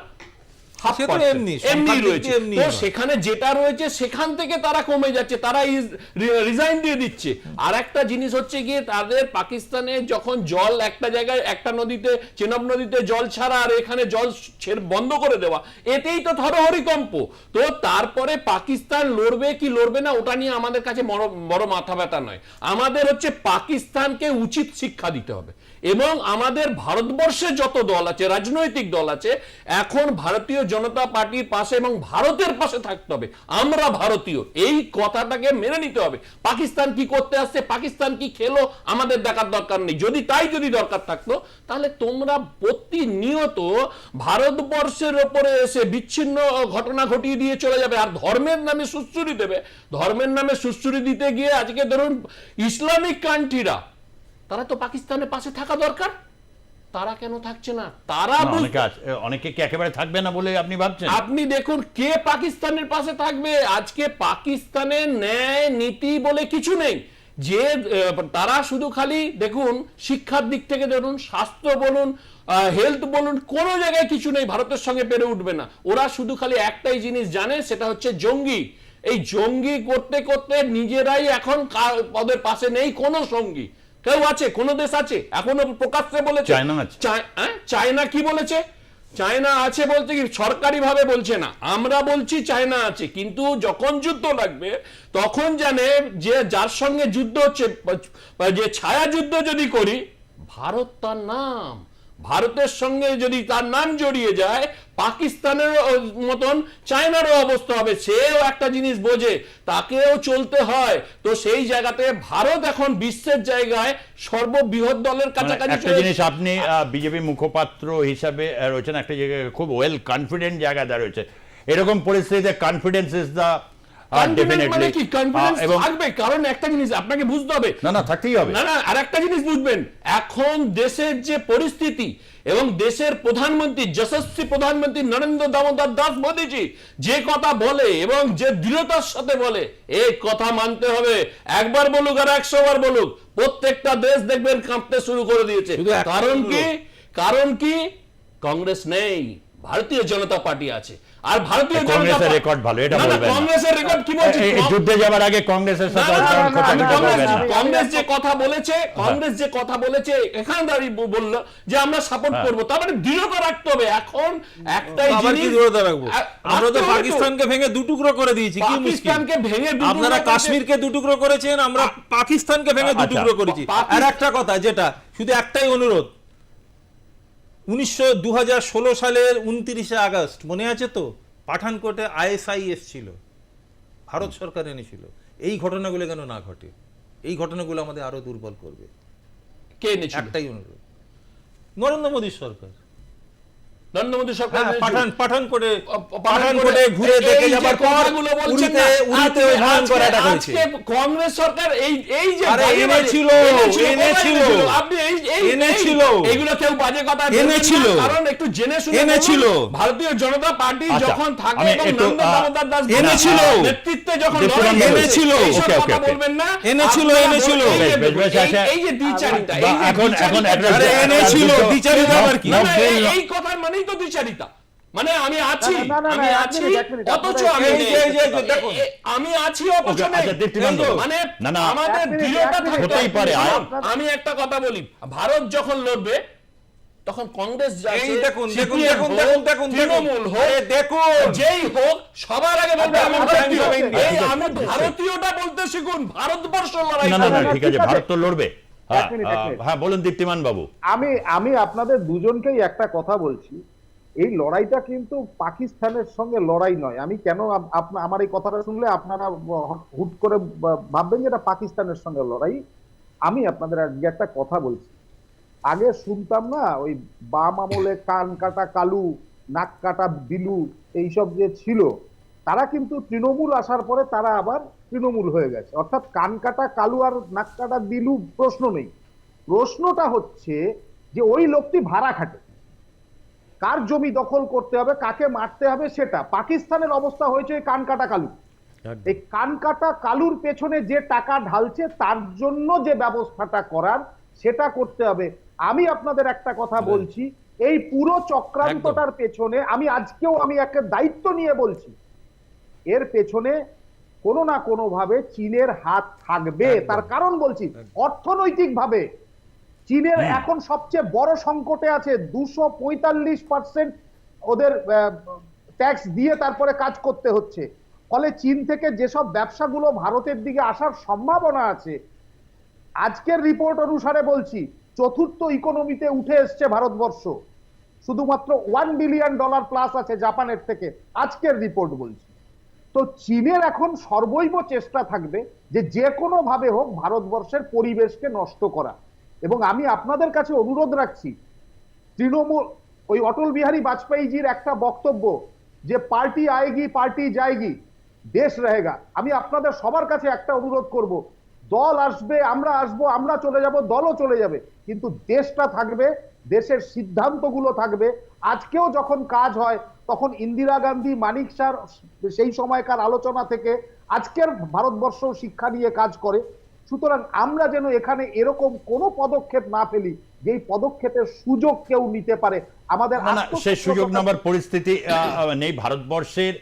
সেখানে যেটা রয়েছে সেখান থেকে তারা কমে যাচ্ছে, তারা রিজাইন দিয়ে দিচ্ছে। আর একটা জিনিস হচ্ছে গিয়ে তাদের পাকিস্তানে যখন জল একটা জায়গায়, একটা নদীতে, চেনাব নদীতে জল ছাড়া আর এখানে জল বন্ধ করে দেওয়া, এতেই তো হরিকম্প। তো তারপরে পাকিস্তান লড়বে কি লড়বে না ওটা নিয়ে আমাদের কাছে বড় মাথা ব্যথা নয়। আমাদের হচ্ছে পাকিস্তানকে উচিত শিক্ষা দিতে হবে। এবং আমাদের ভারতবর্ষে যত দল আছে, রাজনৈতিক দল আছে, এখন ভারতীয় জনতা পার্টির পাশে এবং ভারতের পাশে থাকতে হবে। আমরা ভারতীয়, এই কথাটাকে মেনে নিতে হবে। পাকিস্তান কি করতে আসছে, পাকিস্তান কি খেলো, আমাদের দেখার দরকার নেই। যদি দরকার থাকতো, তাহলে তোমরা প্রতিনিয়ত ভারতবর্ষের ওপরে এসে বিচ্ছিন্ন ঘটনা ঘটিয়ে দিয়ে চলে যাবে, আর ধর্মের নামে সুশ্রুরি দেবে। ধর্মের নামে সুশ্রুরি দিতে গিয়ে আজকে ধরুন ইসলামিক কান্ট্রিরা, তারা তো পাকিস্তানের পাশে থাকা দরকার, তারা কেন থাকছে না? তারা অনেকে কি একেবারে থাকবে না বলে আপনি ভাবছেন? আপনি দেখুন কে পাকিস্তানের পাশে থাকবে। আজকে পাকিস্তানের ন্যায় নীতি বলে কিছু নেই। যে তারা শুধু খালি দেখুন শিক্ষার দিক থেকে ধরুন, স্বাস্থ্য বলুন, হেলথ বলুন, কোনো জায়গায় কিছু নেই ভারতের সঙ্গে পেরে উঠবে না। ওরা শুধু খালি একটাই জিনিস জানে, সেটা হচ্ছে জঙ্গি। এই জঙ্গি করতে করতে নিজেরাই এখন ওদের পাশে নেই কোনো সঙ্গী। কেউ আছে? কোন দেশ আছে এখনো প্রকাশ্যে বলেছে? চায়না আছে। চায়না কি বলেছে? চায়না আছে বলতে কি সরকারি ভাবে বলছে না, আমরা বলছি চায়না আছে, কিন্তু যখন যুদ্ধ লাগবে তখন জানে যে যার সঙ্গে যুদ্ধ হচ্ছে, যে ছায়া যুদ্ধ যদি করি, ভারত তার নাম, ভারতের সঙ্গে যদি তার নাম জড়িয়ে যায়, পাকিস্তানের মতন চায়নারও অবস্থা হবে। সেও একটা জিনিস বোঝে, তাকেও চলতে হয়। তো সেই জায়গাতে ভারত এখন বিশ্বের জায়গায় সর্ববৃহৎ দলের কাছাকাছি একটা জিনিস আপনি বিজেপি মুখপাত্র হিসাবে রয়েছেন, একটা জায়গায় খুব ওয়েল কনফিডেন্ট জায়গায় দাঁড়িয়েছে। এরকম পরিস্থিতিতে কনফিডেন্স ইজ দ্য মানে কি কনফিডেন্স থাকবে? কারণ একটা জিনিস আপনাকে বুঝতে হবে, না থাকতেই হবে। না আর একটা জিনিস বুঝবেন, এখন দেশের যে পরিস্থিতি এবং দেশের প্রধানমন্ত্রী, যশস্বী প্রধানমন্ত্রী নরেন্দ্র দামোদর দাস মোদীজি যে কথা বলে এবং যে দৃঢ়তার সাথে বলে, এই কথা মানতে হবে। একবার বলুক আর 100 বার বলুক, প্রত্যেকটা দেশ দেখবেন কাঁপতে শুরু করে দিয়েছে। কারণ কি কংগ্রেস নেই, ভারতীয় জনতা পার্টি আছে। আর ভারতীয় কংগ্রেসের রেকর্ড ভালো, এটা বলবেন না। কংগ্রেসের রেকর্ড কি বলছে? যুদ্ধে যাবার আগে কংগ্রেসের সাথে কংগ্রেস যে কথা বলেছে এখানে দাঁড়িয়ে বললো যে আমরা সাপোর্ট করবো, তার মানে দৃঢ়তা রাখতে হবে। এখন একটাই জিনিস, দৃঢ়তা রাখবো, আমরা তো পাকিস্তানকে ভেঙে দুটুকরো করে দিয়েছি। কি পাকিস্তানকে ভেঙে আপনারা কাশ্মীরকে দুটুকরো করেছেন, আমরা পাকিস্তানকে ভেঙে দুটুকরো করেছি। আর একটা কথা, যেটা শুধু একটাই অনুরোধ, 2016 সালের 29শে আগস্ট মনে আছে তো, পাঠানকোটে ISI এসেছিল, ভারত সরকার এনেছিল। এই ঘটনাগুলো কেন না ঘটে? এই ঘটনাগুলো আমাদের আরো দুর্বল করবে। কে এনেছিল? একটাই অনুরোধ, নরেন্দ্র মোদী সরকার। নরেন্দ্র মোদী সরকার পাঠানকোটে ঘুরে দেখে যাবার পর উড়িতে ভয়ঙ্কর অ্যাটাক হয়েছে। কংগ্রেস সরকার এই যে এনেছিল এইগুলো কেউ বাজে কথা এনেছিল, কারণ একটু জেনে শুনে এনেছিল। ভারতীয় জনতা পার্টি যখন থাকে এবং নরেন্দ্র দামোদর দাস এনেছিল নেতৃত্বে যখন এনেছিল, কথা বলবেন না, এনেছিল এই যে দ্বিচারিতা, এখন এনেছিল দ্বিচারিতা আবার কি? এই কথার মানেই তো দ্বিচারিতা। মানে আমি আছি অথচ আমি আছি অথচ মানে আমাদের দৃঢ়তা থাকতেই পারে। আমি একটা কথা বলি, ভারত যখন লড়বে তখন কংগ্রেস তৃণমূল হোক, যেই হোক, সবার আগে বলবে আমি ভারতীয়টা বলতে শিখুন, ভারতবর্ষ লড়াই। ঠিক আছে, ভারত তো লড়বে। হ্যাঁ বলুন দীপ্তিমান বাবু। আমি আপনাদের দুজনকেই একটা কথা বলছি, এই লড়াইটা কিন্তু পাকিস্তানের সঙ্গে লড়াই নয়। আমি কেন আমার এই কথাটা শুনলে আপনারা হুট করে ভাববেন যে এটা পাকিস্তানের সঙ্গে লড়াই। আমি আপনাদের আজকে একটা কথা বলছি, আগে শুনতাম না ওই বাম আমলে কান কাটা কালু, নাক কাটা বিলু, এইসব যে ছিল, তারা কিন্তু তৃণমূল আসার পরে তারা আবার তৃণমূল হয়ে গেছে। অর্থাৎ কান কাটা কালু আর নাক কাটা বিলু প্রশ্ন নেই। প্রশ্নটা হচ্ছে যে ওই লোকটি ভাড়া খাটে, কার জমি দখল করতে হবে, কাকে মারতে হবে, সেটা। পাকিস্তানের অবস্থা হয়েছে কান কাটা কালু। এই কান কাটা কালুর পেছনে যে টাকা ঢালছে, তার জন্য যে ব্যবস্থাটা করার সেটা করতে হবে। আমি আপনাদের একটা কথা বলছি, এই পুরো চক্রান্তটার পেছনে আমি একটা দায়িত্ব নিয়ে বলছি, এর পেছনে কোনো না কোনো ভাবে চীনের হাত থাকবে। তার কারণ বলছি, অর্থনৈতিক ভাবে চীনের এখন সবচেয়ে বড় সংকটে আছে। 245% ওদের ট্যাক্স দিয়ে তারপরে কাজ করতে হচ্ছে। ফলে চীন থেকে যেসব ব্যবসাগুলো ভারতের দিকে আসার সম্ভাবনা আছে, আজকের রিপোর্ট অনুসারে বলছি, চতুর্থ ইকোনমিতে উঠে এসছে ভারতবর্ষ। শুধুমাত্র $1 বিলিয়ন প্লাস আছে জাপানের থেকে, আজকের রিপোর্ট বলছি। তো চীনের এখন সর্বৈব চেষ্টা থাকবে যে কোনো ভাবে হোক ভারতবর্ষের পরিবেশকে নষ্ট করা। এবং আমি আপনাদের কাছে অনুরোধ রাখছি, তৃণমূল ওই অটল বিহারী বাজপেয়ীজির একটা বক্তব্য যে পার্টি আয়েগি পার্টি যায়গি দেশ রহেগা। আমি আপনাদের সবার কাছে একটা অনুরোধ করব, দল আসবে, আমরা আসবো, আমরা চলে যাব, দলও চলে যাবে, কিন্তু দেশটা থাকবে, দেশের সিদ্ধান্তগুলো থাকবে। আজকেও যখন কাজ হয় তখন ইন্দিরা গান্ধী, মানিক শাহ সেই সময়কার আলোচনা থেকে আজকের ভারতবর্ষ শিক্ষা নিয়ে কাজ করে। সুতরাং আমরা যেন এখানে এরকম কোনো পদক্ষেপ না ফেলি যেই পদক্ষেপের সুযোগ কেউ নিতে পারে। আমাদের না, সেই সুযোগ আত্মসচেতনতা- নেবার পরিস্থিতি নেই ভারতবর্ষের।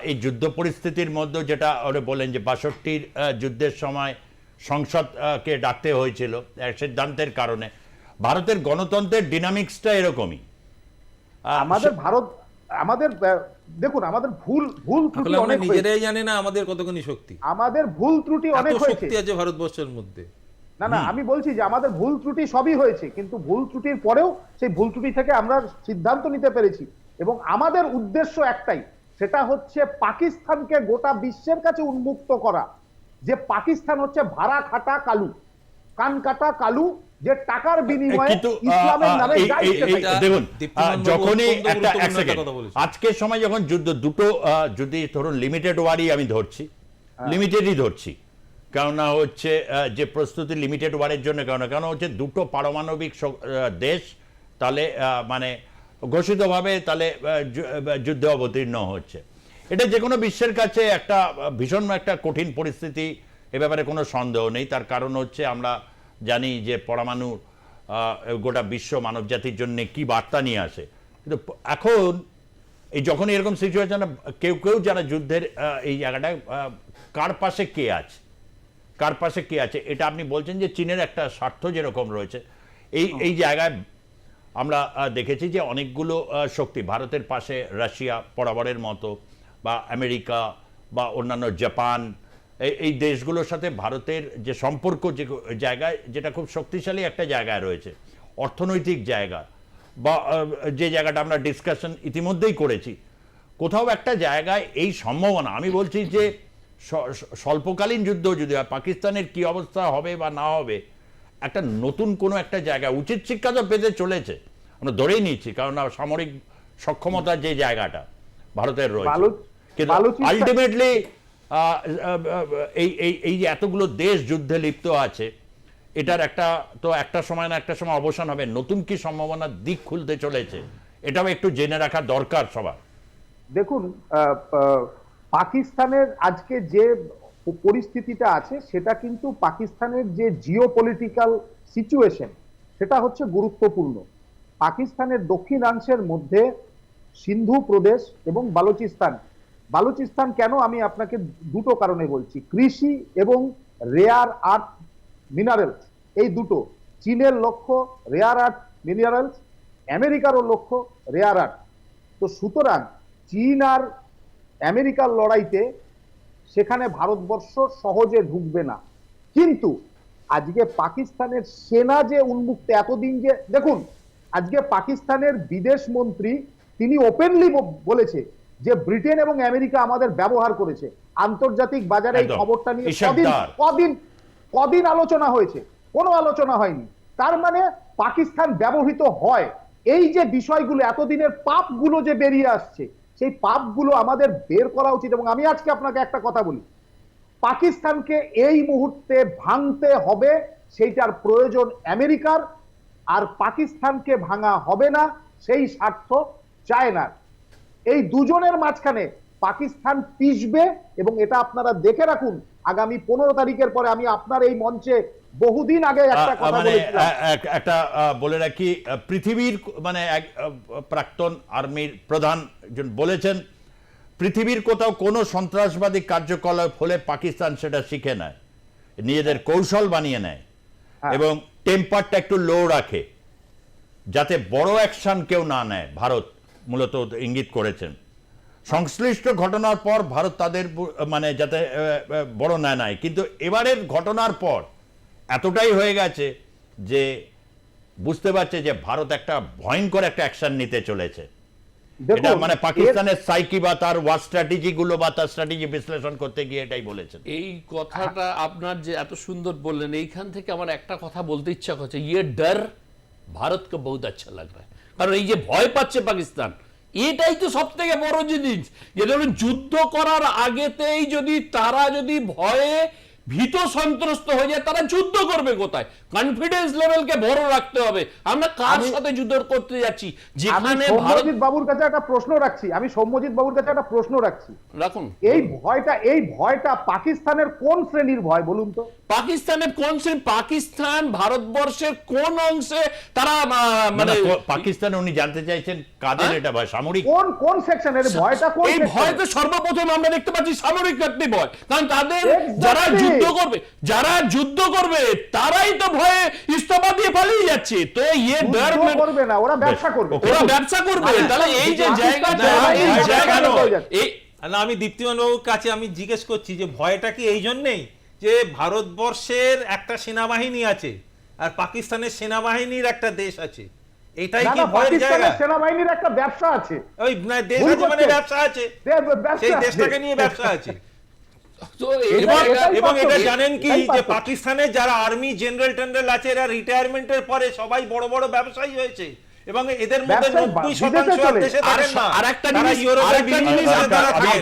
এই যুদ্ধ পরিস্থিতির মধ্যে যেটা ওরা বলেন যে 62 যুদ্ধের সময় সংসদকে ডাকতে হয়েছিল এক সিদ্ধান্তের কারণে। ভারতের গণতন্ত্রের ডিনামিক্সটা এরকমই। আমাদের ভারত আমাদের দেখুন আমাদের ভুল ত্রুটি আসলে আমরা অনেক হয়েছে। নিজেরাই জানি না আমাদের কতখানি শক্তি, আমাদের ভুল ত্রুটি অনেক এত হয়েছে। শক্তি আছে ভারতবর্ষের মধ্যে। না আমি বলছি যে আমাদের ভুল ত্রুটি সবই হয়েছে, কিন্তু ভুল ত্রুটির পরেও সেই ভুল ত্রুটি থেকে আমরা সিদ্ধান্ত নিতে পেরেছি এবং আমাদের উদ্দেশ্য একটাই, সেটা হচ্ছে পাকিস্তানকে গোটা বিশ্বের কাছে উন্মুক্ত করা যে পাকিস্তান হচ্ছে ভাড়া খাটা কালু, কান কাটা কালু, যে টাকার বিনিময়ে কিন্তু ইসলামের নামে গাইছে এটা দেখুন দীপ্তিমান বাবু যখনই অত্যন্ত একটা গুরুত্বপূর্ণ একটা second, কথা বলেছেন। আজকের সময় যখন যুদ্ধ দুটো যদি ধরুন লিমিটেড ওয়ারই আমি ধরছি, লিমিটেডই ধরছি, কেননা হচ্ছে যে প্রস্তুতি লিমিটেড ওয়ারের জন্য, কেন হচ্ছে দুটো পারমাণবিক দেশ তাহলে মানে ঘোষিতভাবে তাহলে যুদ্ধে অবতীর্ণ হচ্ছে। এটা যে কোনো বিশ্বের কাছে একটা ভীষণ একটা কঠিন পরিস্থিতি, এ ব্যাপারে কোনো সন্দেহ নেই। তার কারণ হচ্ছে আমরা জানি যে পরমাণু গোটা বিশ্ব মানবজাতির জন্য কি বার্তা নিয়ে আসে। কিন্তু এখন এই যখন এরকম সিচুয়েশন কেউ যারা যুদ্ধের এই জায়গাটায় কার পাশে কে আছে এটা আপনি বলছেন যে চীনের একটা স্বার্থ যেরকম রয়েছে এই জায়গায় আমরা দেখেছি যে অনেকগুলো শক্তি ভারতের পাশে, রাশিয়া বরাবরের মতো, বা আমেরিকা বা অন্যান্য জাপান, এই দেশগুলোর সাথে ভারতের যে সম্পর্ক যে জায়গায়, যেটা খুব শক্তিশালী একটা জায়গায় রয়েছে, অর্থনৈতিক জায়গা, বা যে জায়গাটা আমরা ডিসকাশন ইতিমধ্যেই করেছি, কোথাও একটা জায়গায় এই সম্ভাবনা, আমি বলছি যে স্বল্পকালীন যুদ্ধ যদি হয়, পাকিস্তানের কি অবস্থা হবে বা না হবে, একটা নতুন কোনো একটা জায়গা উচিত শিক্ষা তো পেতে চলেছে, আমরা ধরেই নিচ্ছি, কারণ সামরিক সক্ষমতার যে জায়গাটা ভারতের রয়েছে। কিন্তু আলটিমেটলি এই যে এতগুলো দেশ যুদ্ধে লিপ্ত আছে, এটার একটা সময় না একটা সময় অবসান হবে। নতুন কি সম্ভাবনার দিক খুলতে চলেছে, এটাও একটু জেনে রাখা দরকার সবার। দেখুন পাকিস্তানের আজকে যে পরিস্থিতিটা আছে সেটা কিন্তু পাকিস্তানের যে জিওপলিটিক্যাল সিচুয়েশন সেটা হচ্ছে গুরুত্বপূর্ণ। পাকিস্তানের দক্ষিণাংশের মধ্যে সিন্ধু প্রদেশ এবং বালুচিস্তান কেন আমি আপনাকে দুটো কারণে বলছি, কৃষি এবং রেয়ার আর্থ মিনারেলস, এই দুটো। চীনের লক্ষ্য রেয়ার আর্থ মিনারেলস, আমেরিকারও লক্ষ্য রেয়ার আর্থ। তো সুতরাং চীন আর আমেরিকার লড়াইতে সেখানে ভারতবর্ষ সহজে ঢুকবে না। কিন্তু আজকে পাকিস্তানের সেনা যে উন্মুক্ত, এতদিন যে দেখুন আজকে পাকিস্তানের বিদেশ মন্ত্রী তিনি ওপেনলি বলেছে যে ব্রিটেন এবং আমেরিকা আমাদের ব্যবহার করেছে। আন্তর্জাতিক বাজারে এই খবরটা নিয়ে কদিন আলোচনা হয়েছে, কোনো আলোচনা হয়নি। তার মানে পাকিস্তান ব্যবহৃত হয়। এই যে বিষয়গুলো, এতদিনের পাপগুলো যে বেরিয়ে আসছে, সেই পাপগুলো আমাদের বের করা উচিত। এবং আমি আজকে আপনাকে একটা কথা বলি, পাকিস্তানকে এই মুহূর্তে ভাঙতে হবে, সেইটার প্রয়োজন আমেরিকার, আর পাকিস্তানকে ভাঙা হবে না সেই স্বার্থ চায়নার। এই দুজনের মাঝখানে পাকিস্তান পিছবে এবং এটা আপনারা দেখে রাখুন। আগামী 15 তারিখের পরে আমি আপনার এই মঞ্চে বহুদিন আগে একটা কথা বলেছিলাম, একটা বলে রাখি, পৃথিবীর মানে এক প্রাক্তন আর্মির প্রধান বলেছেন, পৃথিবীর কোথাও কোনো সন্ত্রাসবাদী কার্যকলাপ হলে পাকিস্তান সেটা শিখে নেয়, নিজেদের কৌশল বানিয়ে নেয় এবং টেম্পারটা একটু লো রাখে, যাতে বড় অ্যাকশন কেউ না নেয়। ভারত মূলত ইঙ্গিত করেছেন সংশ্লিষ্ট ঘটনার পর ভারত তাদের মানে যাতে বড় নেয়। কিন্তু এবারের ঘটনার পর এতটাই হয়ে গেছে যে বুঝতে পারছে যে ভারত একটা ভয়ঙ্কর একটা অ্যাকশন নিতে চলেছে। এটা মানে পাকিস্তানের সাইকি বা তার ওয়ার স্ট্র্যাটেজি গুলো বা তার স্ট্র্যাটেজি বিশ্লেষণ করতে গিয়ে এটাই বলেছেন। এই কথাটা আপনার যে এত সুন্দর বললেন, এইখান থেকে আমার একটা কথা বলতে ইচ্ছা করছে, ইয়ে ডর ভারতকে বহুত আচ্ছা লাগ রা, কারণ এই যে ভয় পাচ্ছে পাকিস্তান, এটাই তো সব থেকে বড় জিনিস। যে ধরুন যুদ্ধ করার আগেতেই যদি তারা যদি ভয়ে ভীত সন্ত্রস্ত হয়ে যায়, তারা যুদ্ধ করবে কোথায়? কনফিডেন্স লেভেলকে বড় রাখতে হবে। আমরা কার সাথে যুদ্ধ করতে যাচ্ছি? আমি যেখানে ভারত সৌম্যজিৎ বাবুর কাছে একটা প্রশ্ন রাখছি, রাখুন, এই ভয়টা পাকিস্তানের কোন শ্রেণীর ভয় বলুন তো? পাকিস্তানের কোন পাকিস্তান ভারতবর্ষের কোন অংশে তারা মানে পাকিস্তানে উনি জানতে চাইছেন কাদের এটা ভয়, সামরিক? কোন সেকশনের ভয়টা? কোন এই section ভয় এর? তো সর্বপ্রথম আমরা দেখতে পাচ্ছি সামরিক ক্ষেত্রে ভয়, কারণ তাদের Exactly. যারা যুদ্ধ করবে তারাই তো ভয়ে ইস্তফা দিয়ে পালিয়ে যাচ্ছে। তো যুদ্ধ করবে না, ওরা ব্যবসা করবে। ওরা ব্যবসা করবে। তাহলে এই যে জায়গাটা, এই জায়গাটা এই না, আমি দীপ্তিমান বাবুর কাছে আমি জিজ্ঞেস করছি যে ভয়টা কি এই জন্যেই যে ভারতবর্ষের একটা সেনাবাহিনী আছে আর পাকিস্তানের সেনাবাহিনীর একটা দেশ আছে, এটাই না, কি না, ভয়ের জায়গা? পাকিস্তানের সেনাবাহিনীর একটা ব্যবসা আছে। ওই না, দেশ ভুল আছে মানে করছে। ব্যবসা আছে, ব্যবসা সেই আছে। দেশটাকে নিয়ে ব্যবসা আছে। তো এবং এটা জানেন কি এটাই যে পার্থক্য। পাকিস্তানে যারা আর্মি জেনারেল টেনারেল আছে এরা রিটায়ারমেন্টের পরে সবাই বড় বড় ব্যবসায়ী হয়েছে এবং এদের মধ্যে ব্যবসায়ী 90% বিদেশে চলে। দেশে থাকেন না। আর একটা তারা জিনিস, ইউরোপের আরেকটা বিভিন্ন জিনিস দেশে তারা আমি থাকেন।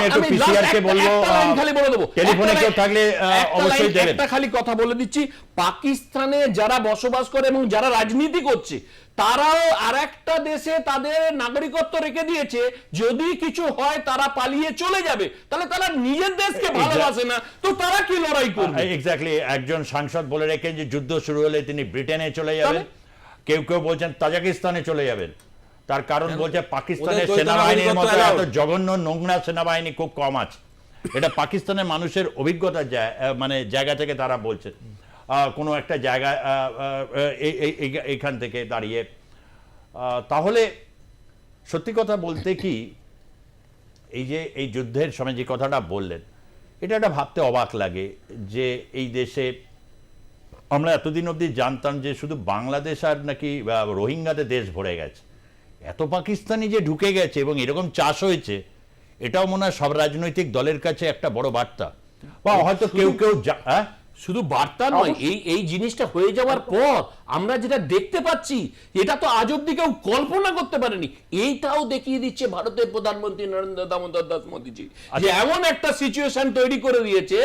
একটু PCR কে বলবো, একটা লাইন খালি বলে দেবো। টেলিফোনে একটা কেউ লাইন- থাকলে একটা অবশ্যই লাইন, দেবেন। একটা খালি কথা বলে দিচ্ছি, পাকিস্তানে যারা বসবাস করে এবং যারা রাজনীতি করছে তারাও আরেকটা দেশে তাদের নাগরিকত্ব রেখে দিয়েছে, যদি কিছু হয় তারা পালিয়ে চলে যাবে। তাহলে তারা নিজের দেশকে ভালোবাসে না, তো তারা কি লড়াই করবে? এক্স্যাক্টলি, একজন সাংসদ বলে রেখেন যে যুদ্ধ শুরু হলে তিনি ব্রিটেনে চলে যাবেন, কেউ কেউ বলছেন তাজিকিস্তানে চলে যাবেন। তার কারণ বলছে পাকিস্তানের ওদের দ্বৈত সেনাবাহিনীর মতো নাগরিকত্ব এত allowed। জঘন্য নোংরা সেনাবাহিনী খুব কম আছে। এটা পাকিস্তানের মানুষের অভিজ্ঞতার মানে জায়গা থেকে তারা বলছেন। কোনো একটা জায়গায় এইখান থেকে দাঁড়িয়ে তাহলে সত্যি কথা বলতে কি, এই যে এই যুদ্ধের সময় যে কথাটা বললেন, এটা একটা ভাবতে অবাক লাগে যে এই দেশে আমরা এতদিন অবধি জানতাম যে শুধু বাংলাদেশ আর নাকি রোহিঙ্গাতে দেশ ভরে গেছে, এত পাকিস্তানি যে ঢুকে গেছে এবং এরকম চাষ হয়েছে, এটাও মনে হয় সব রাজনৈতিক দলের কাছে একটা বড় বার্তা। বা হয়তো কেউ কেউ শুধু বার্তা নয়, এই জিনিসটা হয়ে যাওয়ার পর আমরা যেটা দেখতে পাচ্ছি, এটা তো আজ অব্দি কেউ কল্পনা করতে পারেনি। এইটাও দেখিয়ে দিচ্ছে ভারতের প্রধানমন্ত্রী নরেন্দ্র দামোদর দাস মোদীজি, যে এমন একটা সিচুয়েশন তৈরি করে দিয়েছে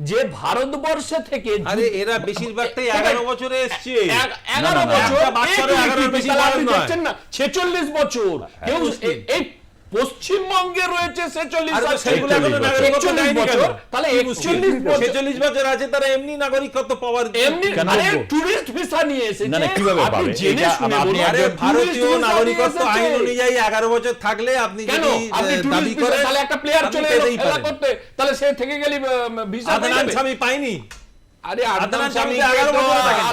যে ভারতবর্ষে থেকে আরে এরা বেশিরভাগটাই 11 বছরে এসছে। 11 বছর, একটা বাচ্চারও 11 বেশি বয়স নয়। দেখছেন না, 46 বছর। কেউ মুশকিল। এই পশ্চিমবঙ্গে রয়েছে 46 আর আর সেগুলো এখনো নাগরিকত্ব 41 দেয়নি কেন? বছর। তাহলে 41 বছর 46 বছর আছে, তারা এমনি নাগরিকত্ব পাওয়ার এমনি কেন আরে বলবো? টুরিস্ট ভিসা নিয়ে এসেছে। না, না, কিভাবে আপনি পাবে? জেনে এটা শুনে আপনি বলুন। আরে একজন ভারতীয় tourist visa নাগরিকত্ব নিয়ে আইন এসেছে। অনুযায়ী 11 বছর থাকলে আপনি কেন যদি আপনি দাবি টুরিস্ট ভিসা, করেন তাহলে একটা প্লেয়ার আপনি চলে এলো পেতেই খেলা পারেন। করতে, তাহলে সে থেকে গেলে ভিসা পেয়ে আদনান যাবে। স্বামী পাইনি। আরে আদনান আদনান স্বামী স্বামীকে 11 তো বছর থাকে।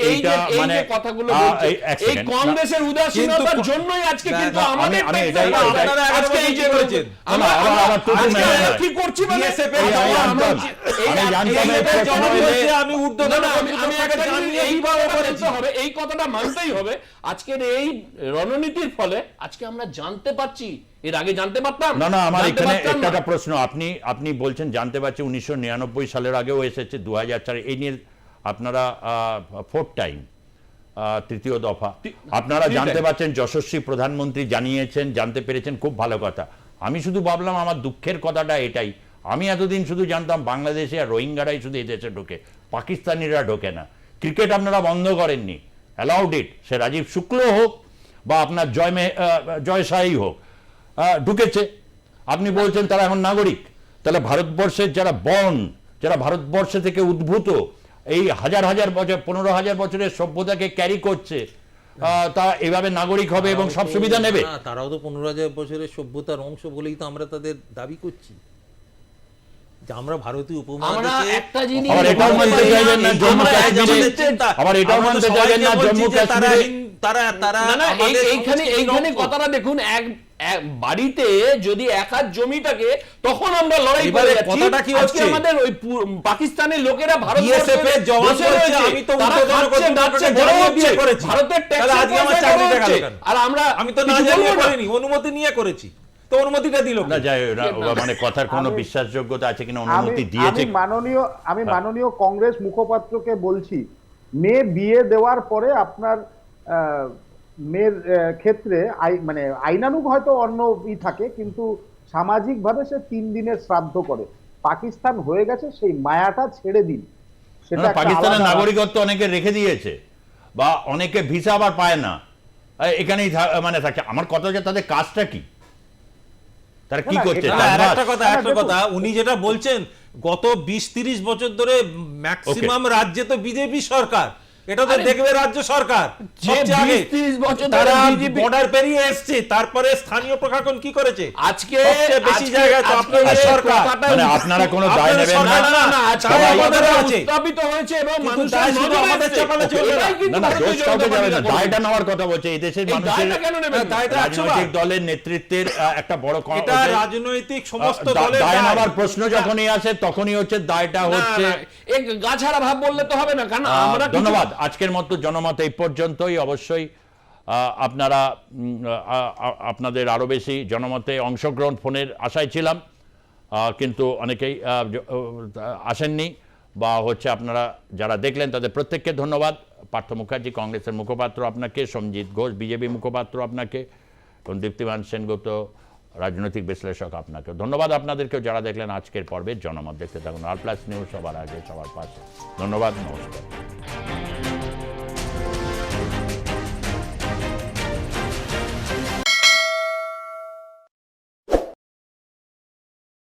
এইটা মানে কথাগুলো বলছে, এক এই second। কংগ্রেসের উদাসীনতার কিন্তু জন্যই আজকে না, কিন্তু না, আমাদের আমি tax এটাই- বাড়বে। আপনারা 11 আজকে এই যে বছর করেছেন। আমরা আমার তো আজকে মেনে আমরা নেয়। কি করছি মানে BSF এই এই আমরা- জানতাম। এই- আমি জানতাম এই- এই এই- প্রশ্ন জবাব হলে- হচ্ছে, আমি না, ঊর্ধ্বতন না, আমি কর্তৃপক্ষকে একটা জিনিস জানিয়ে এইভাবে এইভাবে বলতে হবে, এই কথাটা মানতেই হবে। আজকের এই রণনীতির ফলে আজকে আমরা জানতে পারছি, এর আগে জানতে পারতাম না, আমার জানতে এখানে পারতাম না। একটা প্রশ্ন, আপনি বলছেন জানতে পারছি 1999 সালের আগেও এসেছে, 2004 এই নিয়ে আপনারা ফোর্থ টাইম, তৃতীয় দফা আপনারা জানতে পারছেন, যশস্বী প্রধানমন্ত্রী জানিয়েছেন, জানতে পেরেছেন, খুব ভালো কথা। আমি শুধু ভাবলাম, আমার দুঃখের কথাটা এটাই, আমি এতদিন শুধু জানতাম বাংলাদেশে আর রোহিঙ্গারাই শুধু এদেশে ঢোকে, পাকিস্তানিরা ঢোকে না। ক্রিকেট আপনারা বন্ধ করেননি, অ্যালাউড ইট, সে রাজীব শুক্ল হোক বা আপনার জয় শাহী হোক, ঢুকেছে। আপনি বলছেন তারা এখন নাগরিক, তাহলে ভারতবর্ষের যারা যারা ভারতবর্ষ থেকে উদ্ভূত, এই হাজার হাজার বছর, 15,000 বছরের সভ্যতাকে ক্যারি করছে, তারা এভাবে নাগরিক হবে এবং সব সুবিধা নেবে। না, তারাও তো 15,000 বছরের সভ্যতার অংশ বলেই তো আমরা তাদের দাবি করছি যে আমরা ভারতীয় আমরা উপমহাদেশে একটা জিনিস আবার এটাও মানতে চাইবেন না জম্মু আমরা কাশ্মীরে, আবার এটাও আমরা তো মানতে সবাইকে চাইবেন না বলছি জম্মু যে তারা কাশ্মীরে। তারা না, না, আমাদের এইখানে সংস্কৃতির অংশ। কথাটা দেখুন, এক বাড়িতে যদি এক হাত জমি থাকে তখন আমরা লড়াই করে এবারে যাচ্ছি। কথাটা কি আজকে হচ্ছে? আমাদের ওই পাকিস্তানের লোকেরা BSF এর জওয়ান বলছে, আমি তো উচ্চতর কর্তৃপক্ষকে জানিয়ে দিয়ে করেছি। ভারতের তাহলে আজকে আমার চাকরিটা গেল কেন? আর আমরা আমি তো না কিছু জানিয়ে বলবো না। করিনি, অনুমতি নিয়ে করেছি, তো অনুমতিটা দিল না কে? যায় মানে কথার কোনো বিশ্বাসযোগ্যতা আছে কিনা, অনুমতি দিয়েছে। আমি মাননীয় কংগ্রেস মুখপাত্রকে বলছি, মেয়ে বিয়ে দেওয়ার পরে আপনার মেয়ের ক্ষেত্রে মানে আইনানুগ হয়তো অন্য থাকে, কিন্তু সামাজিক ভাবে সে 3 দিনের শ্রাদ্ধ করে। পাকিস্তান হয়ে গেছে, সেই মায়াটা ছেড়ে দিন। সেটা একটা পাকিস্তানের আলাদা- নাগরিকত্ব অনেকে রেখে দিয়েছে, বা অনেকে ভিসা আবার পায় না, এখানেই মানে থাকে। আমার কথা হচ্ছে তাদের কাজটা কি, তারা কি না, করছে? এটা- চাষবাস? একটা কথা উনি যেটা বলছেন, গত 20-30 বছর ধরে ম্যাক্সিমাম রাজ্যে তো বিজেপি সরকার, এটা তো দেখবে রাজ্য সরকার যে সবচেয়ে আগে। 20-30 বছর ধরে তারা BJP বর্ডার পেরিয়ে এসছে, তারপরে স্থানীয় প্রশাসন কি করেছে? আজকে সবচেয়ে বেশি জায়গায় তো আপনাদের এই সরকার। কথাটা মানে আপনারা কোনো দায় আপনাদের নেবেন সরকার না? না, আজকে তাই এই আমাদের কথাটা আছে। উত্থাপিত হয়েছে এবং কিন্তু মানুষের দায় শুধু নজরে আমাদের এসেছে। চাপালে চলবে না। এটাই কিন্তু না না, ভারতীয় দোষ জনতা কাউকে যাবে পার্টি না, করবে। দায়টা নেওয়ার কথা বলছে। এই দেশের এই মানুষের দায়টা কেন নেবেন না? দায়টা রাজনৈতিক 100 দলের নেতৃত্বের একটা বড় এটা রাজনৈতিক সমস্ত দলের দায় দায়। নেওয়ার প্রশ্ন যখনই আসে তখনই হচ্ছে দায়টা হচ্ছে। এই গাছাড়া ভাব বললে তো হবে না, কারণ আমরা কিছু- ধন্যবাদ। আজকের মতো জনমত এই পর্যন্তই। অবশ্যই আপনারা আপনাদের আরো বেশি জনমতে অংশগ্রহণ ফোনের আশায় ছিলাম, কিন্তু অনেকেই আসেননি, বা হচ্ছে আপনারা যারা দেখলেন তাদের প্রত্যেককে ধন্যবাদ। পার্থ মুখার্জি কংগ্রেসের মুখপাত্র আপনাকে, সঞ্জিত ঘোষ বিজেপি মুখপাত্র আপনাকে, এবং দীপ্তিমান সেনগুপ্ত রাজনৈতিক বিশ্লেষক আপনাকে ধন্যবাদ। আপনাদেরকেও যারা দেখলেন আজকের পর্বে জনমত, দেখতে থাকুন আর প্লাস নিউজ, সবার আগে সবার পাশে। ধন্যবাদ, নমস্কার।